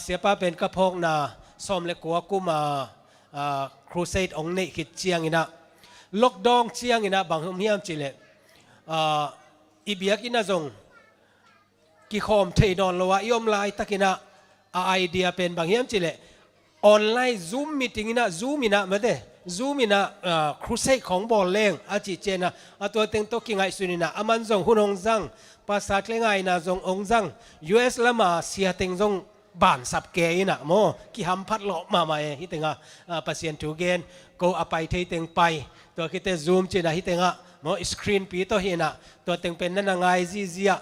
เสียปาเป็นกระพงนะสมเล็กกัวกุมาครูเซดองเนคิดเชียงนี่นะล็อกดองเชียงนะบางเฮียมจิเลอีเบียกินนะจงกิคอมเทนอนละวะยอมไลน์ตะกินะไอเดียเป็นบางเฮียมจิเลออนไลน์ซูมมีติ้งนะซูมนะมาเด้ซูมนะครูเซดของบอลเล่งอาจิเจนะตัวเต็งโตกิงไอสุนินะอามันจงหุ่นองจังภาษาเคลงไงนะจงองจัง US ละมาเสียเต็งจงบ้านสับเกยนะโมกิฮัมพัดหลอกมาใหม่ฮิตเตงะปัสเซียนถูเกนก็เอาไปเทเต็งไปตัวคิดเตซูมจีนะฮิตเตงะโมสกรีนปีตัวเห็นนะตัวเต็งเป็นนั่นไงซีเซีย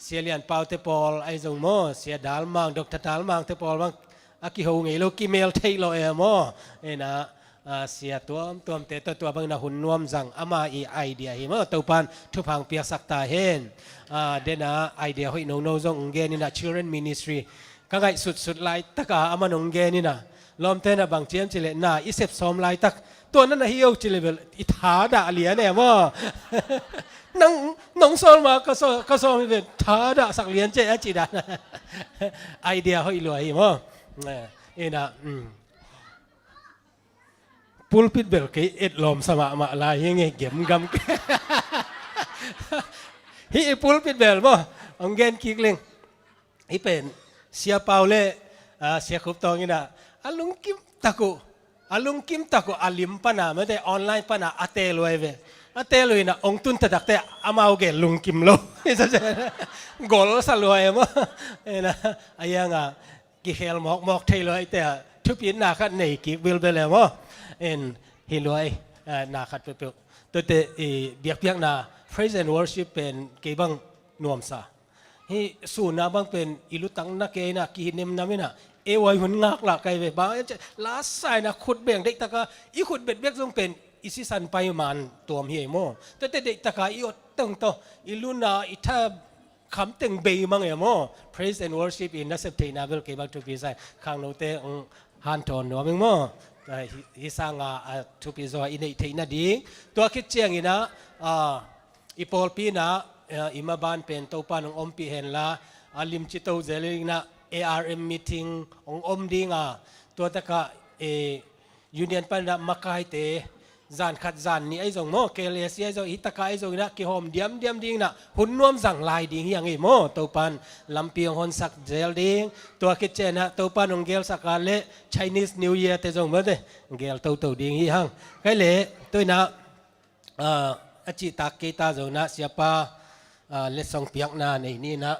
เสียเลียนเปาเตปอลไอจงโมเสียดาลมังดรดาลมังเตปอลมังอากิโฮงไงโลกิเมลเทโลเอโมเอนะเสียตัวเตตัวบางนะหุ่นนวมจังอามาอีไอเดียฮิโมตัวปันทุพังเปียสักตาเห็นเดนะไอเดียหอยโนโนจงเกนี่นะ Children Ministryก็ไงสุดๆไล่ตะกาอามันองเกนี่นะลอมเตนะบางเจียมจิเลน่าอิเซฟซอมไล่ตักตัวนั้นนะฮิโอจิเลเบลอิทาดาเลียเนี่ยว่า น้องโซลมาก็โซไม่เป็นท้าด่าสักเรียนเจ๊จีดาไอเดียเขาอีรวยมั้งเอ็นะปูลปิดเบลกี้เอ็ดลมสมามาลายยังไงเก็บกำฮีปูลปิดเบลมั้งองเกนคิกเล่งฮีเป็นเสียเปาเล่เสียคุบตองนี่นะอลุงกิมตะกุอาลิมปนาไม่ได้ออนไลน์ปนาอาเตลวยเวอาเตลวยนะองตุนตัดแต่อามาโอเกลุงกิมโลกอลสลวยมั้งนะไอ้ยังอ่ะกิเฮลมอกเทลวยแต่ทุบยินนาคัดในกิวิลเบลมั้งฮิลวยนาคัดเปล่าตัวเตเบียกเบียกนา praise and worship เป็นเกี่ยบังนวมซาฮีสูนาบังเป็นอิลุตังนักเกนะกิหินเนมนามินะเอวัยหุ่นงักละไกเวบางจะลาสายนะขุดเบี่ยงเด็กตะกาอีขุดเบ็ดเบียกทรงเป็นอิสิสันไปมันตัวมีโมแต่เด็กตะกาอีอดตึงโตอิลุนาอิท่าคำตึงเบยมังเอโม praise and worship in นัสเตนาเบลเกี่ยบังทุกปีใส่ข้างโนเตฮันทอนนัวมิงโมฮิสังอาทุกปีโซอินเทนาดีตัวคิดเจียงอินะอีพอลปีนะอิมาบานเป็นตัวปานของอมปีเห็นละอาลิมจิตโตเจลิงนะARM meeting องดิ้งตัวตะกะยูเนียนปันนะมาคายเตจานขัดจานนี่ไอ้จงโมเกลียสไอ้จงอิตะกะไอ้จงนะกิโฮมเดียมดิ้งนะหุ่นนวมสั่งลายดิ้งยังไงโมตัวปันลำเปียงฮอนสักเจลดิ้งตัวคิดเจนะตัวปันองเกลสักการเล่ Chinese New Year เตจงเมื่อเดเกลตัวดิ้งยังไงเล่ตัวนะอาจิตาเกตาจงนะ siapa เลสองเปียกนาในนี่นะ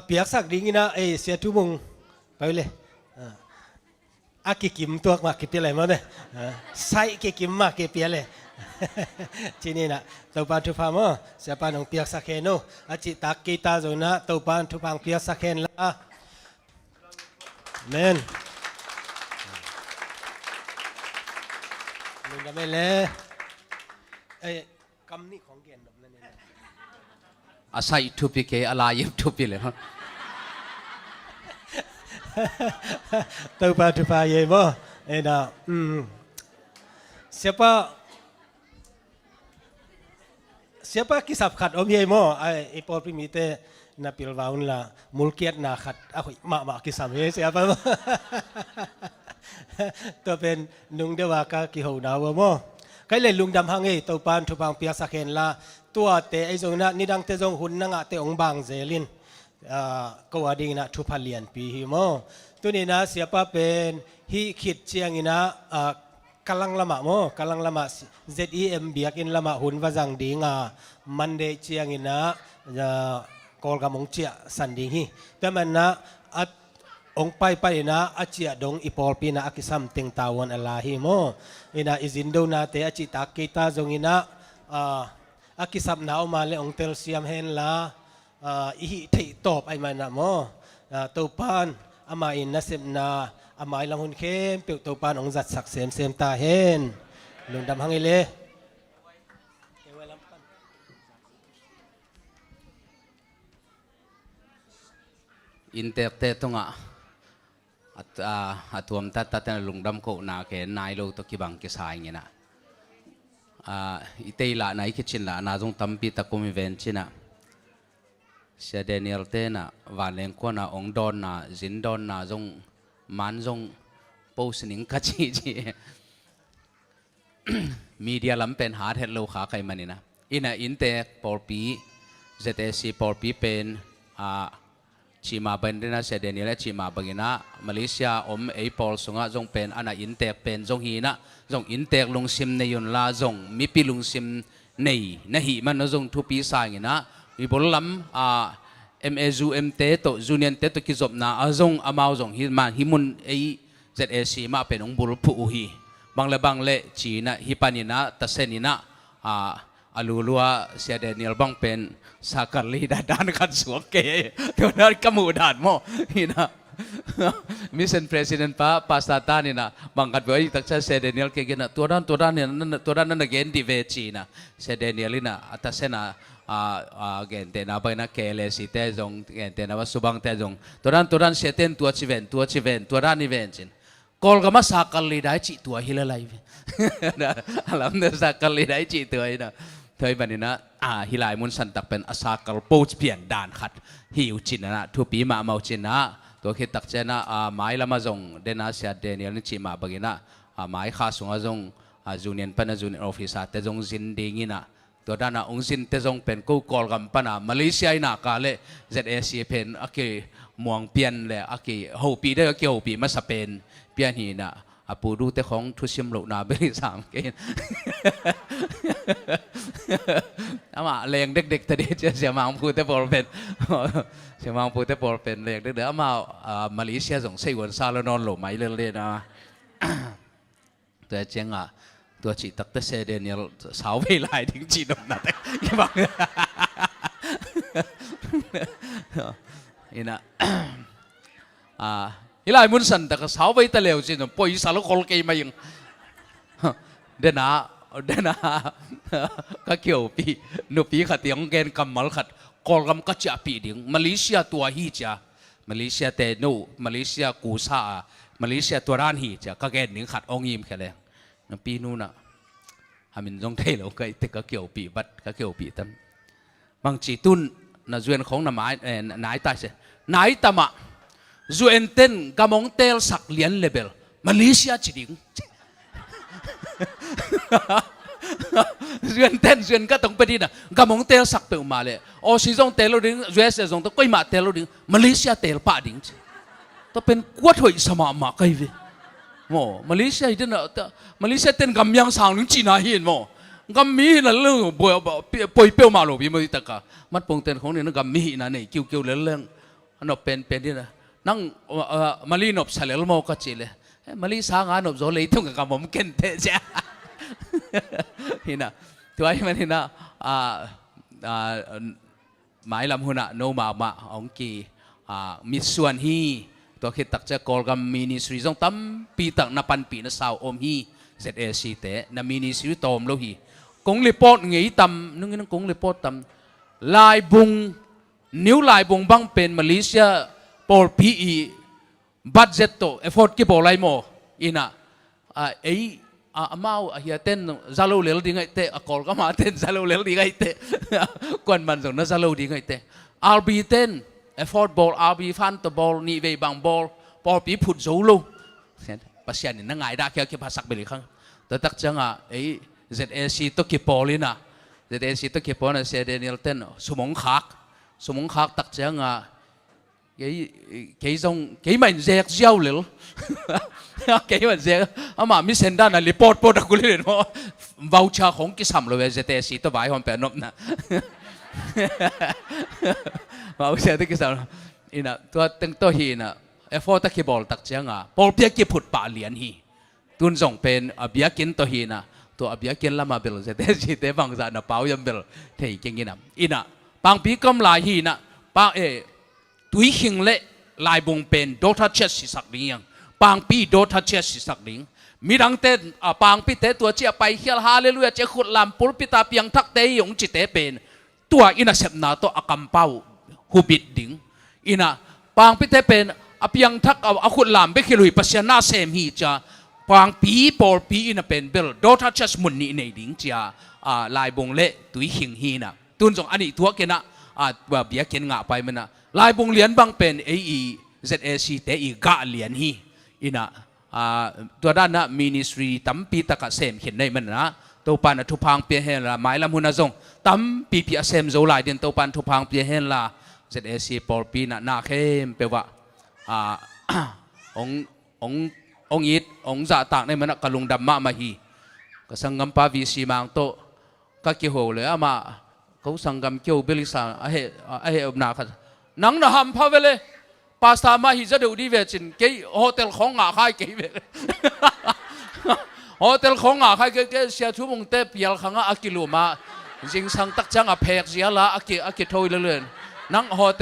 เปียกสักดิ้งนะเสียทุมงไปเลยกิกิมตัวมากิเปียอะไรมาเนี่ยใส่กิกิมมากิเปียเลยที่นี่นะตัวปานทุพามเสียปานของเปียกสักเฮโนอาจิตากีตาโซนะตัวปานทุพังเปียกสักเฮนละเมนมึงจะไม่เล่คำนี้ของเกียนนั่นเองอาศัยทุบเกอะไรยิบทุบเลยครับตัวปลาทุพายบ่นะsiapa kisah khat om ye mo ai ipol primite na pilwaun la mulkiat na khat aku ma kisah ye siapa mo to pen nung dewa ka ki ho na mo cái lệ lùng đam hang ấy tàu pan thu bang pia sakhen la tua te ai zong na nidang te zong hun na nga te ong bang zelin ko ading na thu phalian pi hi mo tu ni na siapa pen hi khit chiang ina kalang lama ZEM biakin lama hun wazang dinga Monday chiang ina kol kamong chia sanding hi taman na at ong pai na achia dong ipol pina akisam ting tawon alahi mo ina izindo na te achita kita zong ina akisam na umale ong tel siam hen la ihi thei top ai man na mo topan ama in nasem na amai lam hun khem pe topan ong zat sak sem ta hen lung dam hangile Interte tunga atuam tatatan lungdam ko na ke nailo to kibang kisay ngina itela na ikichin la na jong tampi ta komi venchina sia Daniel te na waleng ko na ong don na zin don na jong man jong posting kachi ji media lampen har hello kha kai manina ina inte porpi ZSC porpi pen chima bandina se Daniel chima bangina Malaysia Apol sunga jong pen ana intek pen jong hina jong intek lungsim ne yun la jong mipi lungsim nei na hi man jong thupi sangina ibolam MSU MT to junior te to kizop na jong amao jong hi man himun ZSC ma pen ong bul pu hi bangle china hipanina tasenina alulua sia Daniel bang pen sakarli dadan kan suake tonar kamu dan mo hina mission president pa pastata ni na bangkat boy taksa sia Daniel ke gina todan ni todan na gen di ve china sia Daniel ina atasena เกณฑ์เตนะไปนะเกเลสิเตจงเกณฑ์เตนะว่าสุบังเตจงตัวนั้นเสเตนตัวชิเวนตัวด้านนี่เวนจินกอลก็มาสักกันเลยได้จิตัวฮิลไลฟ์อาลัมเนสักกันเลยได้จิตัวนะเธอวันนี้นะฮิลายมุนสันตักเป็นอาสากัลโปชเปลี่ยนด่านขัดฮิวจินนะทุปีมาเมาจินนะตัวคิดตักเจนะไม้ละมาจงเดน่าเสียเดนิเอลนิจิมาบกินะไม้ข้าสงจงจูเนียนเป็นจูเนียนออฟฟิศเตจงจินดีงินะตัวด้านองค์จินเตจงเป็นกู้กอลกัมปนามาเลเซียนะกาเลเซเอซีเป็นอักเกมวงเปลี่ยนเลยอักเกฮูปีได้อักเกฮูปีมาสเปนเปลี่ยนหีนะปูดูแต่ของทุชิมโลนาเบริสามเกณฑ์อามาเลี้ยงเด็กๆแต่เด็กเสียมังพูดแต่บอลเป็นเสียมังพูดแต่บอลเป็นเลี้ยงเด็กๆอามามาเลเซียส่งเสียวันซาลนอนหลบไม่เล่นๆนะตัวเจ้าตัวจีตักแต่เสด็จเนี่ยสาวไม่ลายถึงจีนนั่นยังบังนี่นะฮิลายมุนสันแต่ก็สาวไปตะเลวสินะปอยสารคอลเกยมายังเดน่าก็เกี่ยวปีนุปีขัดยังเกณฑ์กำมัลขัดกอลกำก็จะปีดิ่งมาเลเซียตัวฮีจ้ามาเลเซียเตนูมาเลเซียกูซามาเลเซียตัวร้านฮีจ้าก็เกณฑ์หนึ่งขัดองยิมแค่เลยนปีนู้นน่ะฮามินจงเทลก็แต่ก็เกี่ยวปีบัดก็เกี่ยวปีตั้มบางจีตุนน่ะจวนของน่ะไม้นายตายเสียนายตามะจูเอ็นเทนกำมงเตลสักเลียนเลเวลมาเลเซียจีดิงจูเอ็นเทนจูเอ็นก็ต้องไปดีนะกำมงเตลสักเปลมาเลยโอ้สิจงเตลดิ้งยูเอสจงต้องก้อยมาเตลดิ้งมาเลเซียเตลป่าดิ้งต้องเป็นกวดหอยสมามาใครเว้ยโมมาเลเซียที่นั่นมาเลเซียเต้นกำยังสางนึงจีน่าเห็นโมกำมีนั่นเรื่องป่วยเปลมาหลบยังไม่ตะกะมัดปงเต้นของเนี่ยนั่นกำมีนั่นนี่กิ้วเรื่องอันนั้นเป็นที่นั่นนั่งมาลีนบเฉลิมโมก็จีเลยมาลีสางานนบโจเลยทุ่งกับผมเก่งเตะจ้ะฮินะตัวไอ้มันฮินะหมายลำหุ่นโนมาองกีมิส่วนฮีตัวคิดตักจะกอลกับมินิสรีจงตั้มปีตักนับปันปีนัสาวอมฮีเซตเอซีเตะนับมินิสรีตอมโลฮีกงลิปอดไงตั้มนึกนั่งกงลิปอดตั้มลายบุงนิ้วลายบุงบังเป็นมาเลเซียพอพีบัตเจ็ตโตเอฟอร์ตกี่พอไรโมอินะมาเฮียเต้นซาลูเลลดีไงเตะกอลก็มาเต้นซาลูเลลดีไงเตะกวนมันส่งนั่นซาลูดีไงเตะอาร์บีเต้นเอฟอร์ตบอลอาร์บีฟันต์บอลนี่เวบังบอลพอปีพุดโจลูภาษาเนี่ยนั่งไงได้แค่ภาษาเบลีครั้งแต่ตักจังเซตเอซีตัวกี่พอเลยนะเซตเอซีตัวกี่พอนะเซเดนิเอลเต้นสมองคักตักจัง幾萬隻焦了，幾萬隻，阿媽咪成單啊，你波得過嚟咯，冇車紅幾十路嘅，只電視都擺喺邊度呢？冇車都幾十路，因啊，ตัวตึงตัวฮีน่ะเอฟโฟตะกี้บอลตักเจ้าง่ะบอลเบียกี้ผุดป่าเลียนฮีตุนส่งเป็นเบียกินตัวฮีน่ะตัวเบียกินละมาเบลจะเตสิเตบังซาน่ะเป้ายังเบลเที่ยกินน่ะอิน่ะบางปีก็ลายฮีน่ะบางตุยหิงเล่ลายบงเป็นโดทัชเชสสักลิงบางปีโดทัชเชสสักลิงมีดังเต้นบางปีเตตัวเจ้าไปเฮียฮาเลลูยาเจ้าขุดลำปุรปิตาเปียงทักเตยงจิตเตเป็นตัวอินาเซปนาตัวอากำเป้าหูบิดดิ่งอินะบางปีเตเป็นอเปียงทักอาขุดลำเบคิลุยปัสยานาเซมฮีจ้าบางปีปอลปีอินะเป็นเบลโดทัชเชสมุนนี่ในดิ่งจ้าลายบงเล่ตุยหิงฮีนะตุนจงอันนี้ตัวเกนะว่าเบียเกนงะไปมันนะลายบงเลียนบางเป็นZAC เตอีกะเลียนฮีอินะตัวด้านนะมินิสทรีตั้มปีตะกะเซมเห็นในมันนะตัวปันทุพังเปียเฮนละหมายละมุนนะจงตั้มปีเซมโจลายเดินตัวปันทุพังเปียเฮนละ ZAC ปอลปีนะนาเข้มเปว่าองยิดองจ่าต่างในมันกะลุงดำมาฮีก็สังกัมปาวิสีมังโตก็เกี่ยวเลยอามาเขาสังกัมเกี่ยวเบลิสาเฮอบนาคันนังนะฮัมพาเวเลภาษามาฮิจะดูดีเวจินเกี่ยโฮเทลของอาคายเกี่ยโฮเทลของอาคายเกี่ยเสียทุบงเตปียลขังอากิลูมาจิงสังตักจังอาเพกเสียละอากิทอยเลื่อนนังโฮเท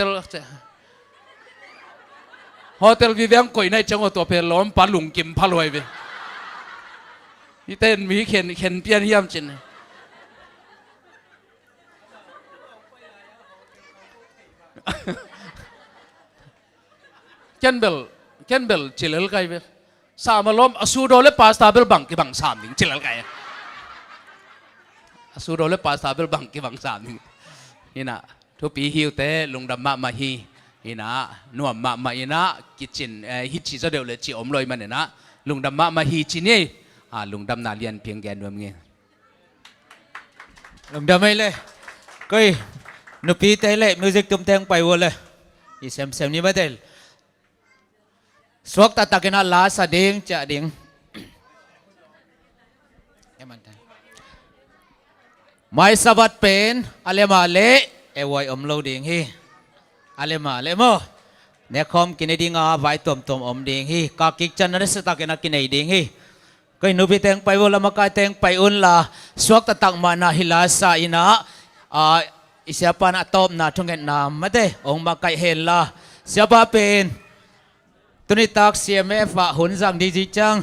ลวิเวียงก่อยในจังหวัดตัวเพลล้อมปาลุงกิมพาลอยเวที่เต้นมีเข็นเปียนเฮียมจิน Ken bel chilal kai be sama lom asudo le pasta bel bang ki bang sam ding chilal kai asudo le pasta bel bang ki bang sam ding ina thu pi hiu te lung dam ma hi ina nuam ma ina kitchen hi chi zo deu le chi om loi man na lung dam ma hi chi ni lung dam na lian piang gan nuam nge lung dam ai le coi nu pi te le music tum teng pai wo le i sem ni ba tel suak ta takina la sa ding cha ding mai sabat pen alema le e wai om lo ding hi alema le mo ne khom kinedinga vai tom om ding hi ka kik chan na sa takina kinai ding hi koi nu pi teng pai wo la ma ka teng pai un la suak ta tak ma na hila sa ina isiapa na tom na thungen na mate ong ma kai hel la siapa pen tuni tak CMF hun jang di ji chang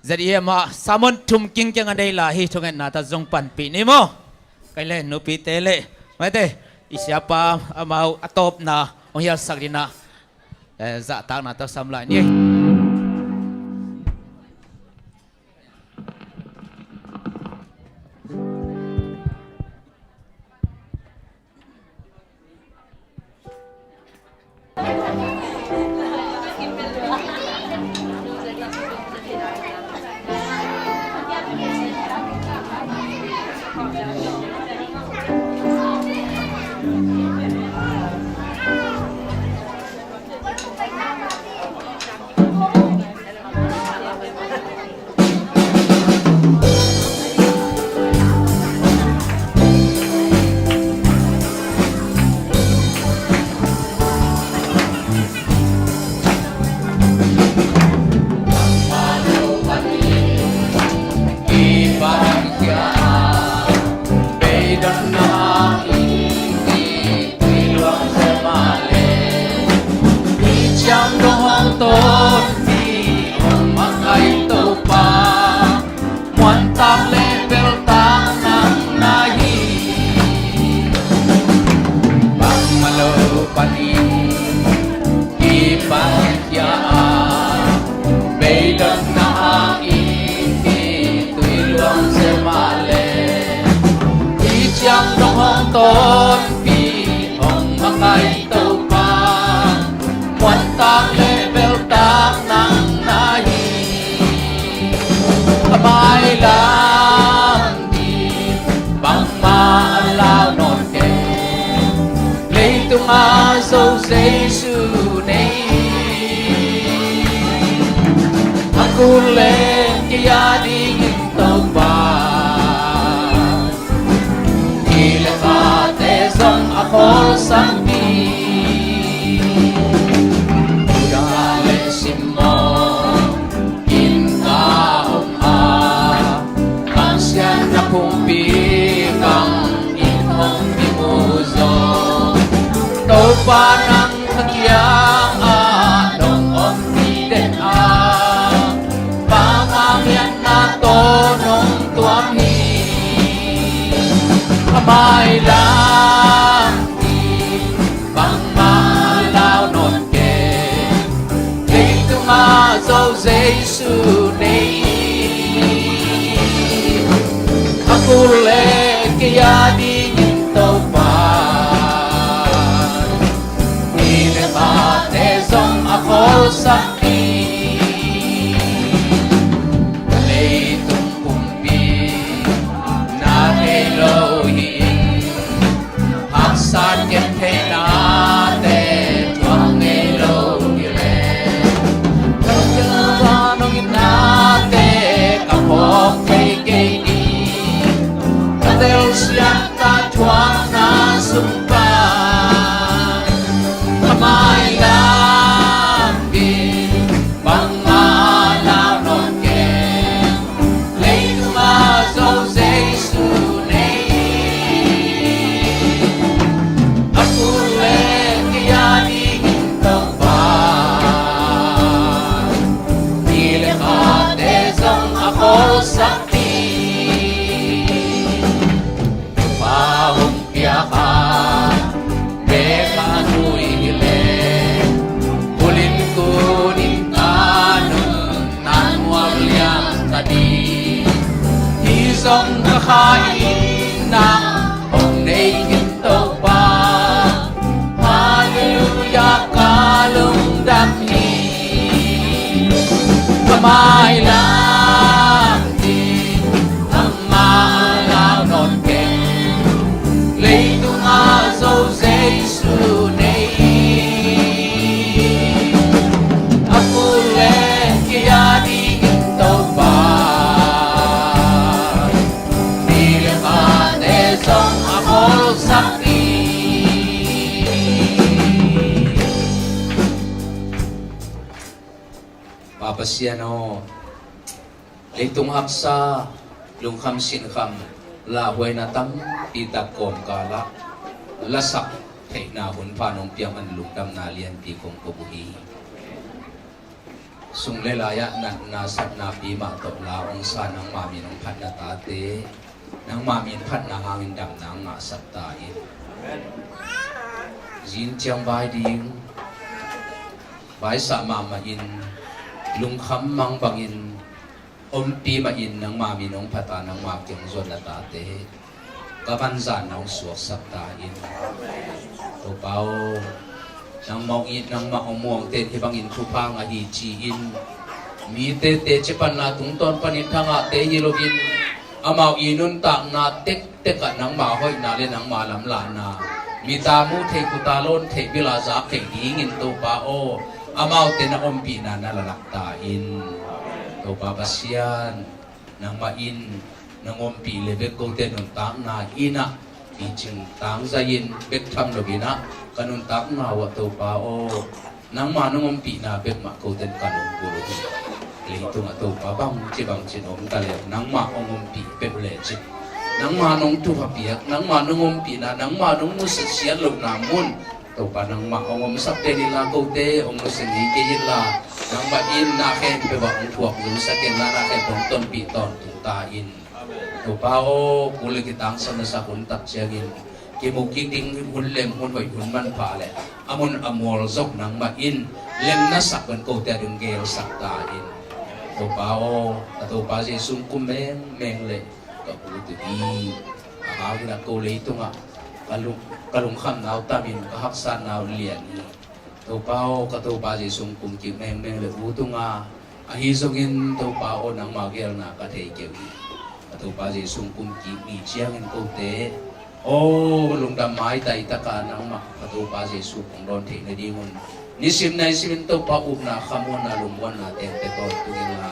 zari ma samon thum king chang andai la hi thungen na ta jong pan pi ni mo kai le nu pi te le mate isiapa amau atop na ong ya sakrina za tak na ta sam la ni Amai lam bin pasiano leitung haksa lungkham sinkham la huaina tam pitak kom kala lasak theina hun phanong piam an lungdam na lian pi kong kobuhi sungle laya na sat na pi ma to la ong sa nang mami nong phat na tate nang mami phat na hangin dam nang nga sat ta in jin chiang bai ding bai sa mama in lungkham mang bangin pi ma in nang mami nong phata nang ma kyong zon na tate kaban zan nong suak sat ta in to pao nang mau in nang ma omong ten hi bangin thu pa nga hi chi in mi te chepan na tung ton panin thanga te hi login amau inun ta na tek ka nang ma hoi na le nang ma lam la na mi ta mu the ku ta lon the bila za the ding in to pa o amau te na pi na na la ta in to pa pasian nang ma in nang pi le be ko te nun tang na ina ti ching tang za in bek tham logina kanun tak na wa to pa o nang ma nung pi na bek ma ko ten kanun bulu le tu ma to pa bang chin om ta le nang ma ong pi bek le chi nang ma nung tu ha piak nang ma nung pi na nang ma nung mu se sian lo na mun to pa nang ma ong sap te ni la ko te ong se ni ke yin la nang ba in na khen pe wa ong thuak lu sa ken na na khen tong ton pi ton tu ta in to pa o kule ki tang sa na sa kun tak chiagin ki mu ki ding hun lem hun hoi hun man pa le amun amol zok nang ma in lem na sak kan ko te ding gel sak ta in to pa o to pa je sum kum meng le ka pu tu di ha ga ko le tu nga kalung kham nau ta min ka hak san nau lian ni to pa o ka to pa je sum kum ki meng le u tu nga a hi zongin to pa o nang ma gel na ka thei ke to pa je sum kum ki ni chiang in ko te o lungdam mai tai taka nang ma to pa je su kong don the ne di hun ni sim nai sim to pa up na khamon na lungwan na te te to tu in la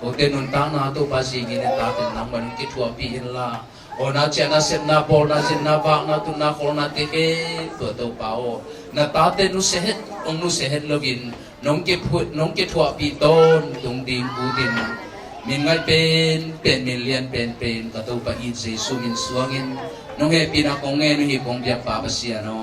o te nun ta na to pa si gi ne ta te nang man ki thua pi in la o na cha na set na bol na sin na ba na tu na khol na te ke to pa o na ta te nu se het ong nu se het login nong ke thua pi ton tung ding u din min ngai pen min lian pen ka to pa in se su min suangin nong he pina kong nge ni kong bia pa sia no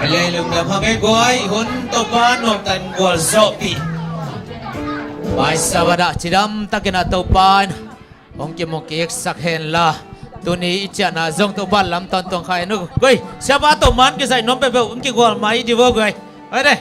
Alay lung lam hangay goy hun to pa nom tan gol zopi Bai sabada chidam takina to pan ong ki mo ki sak hen la tuni icha na zong to ban lam ton tong khai nu goy siapa to man ki sai nom pe pe ong ki gol mai di wo goy ai de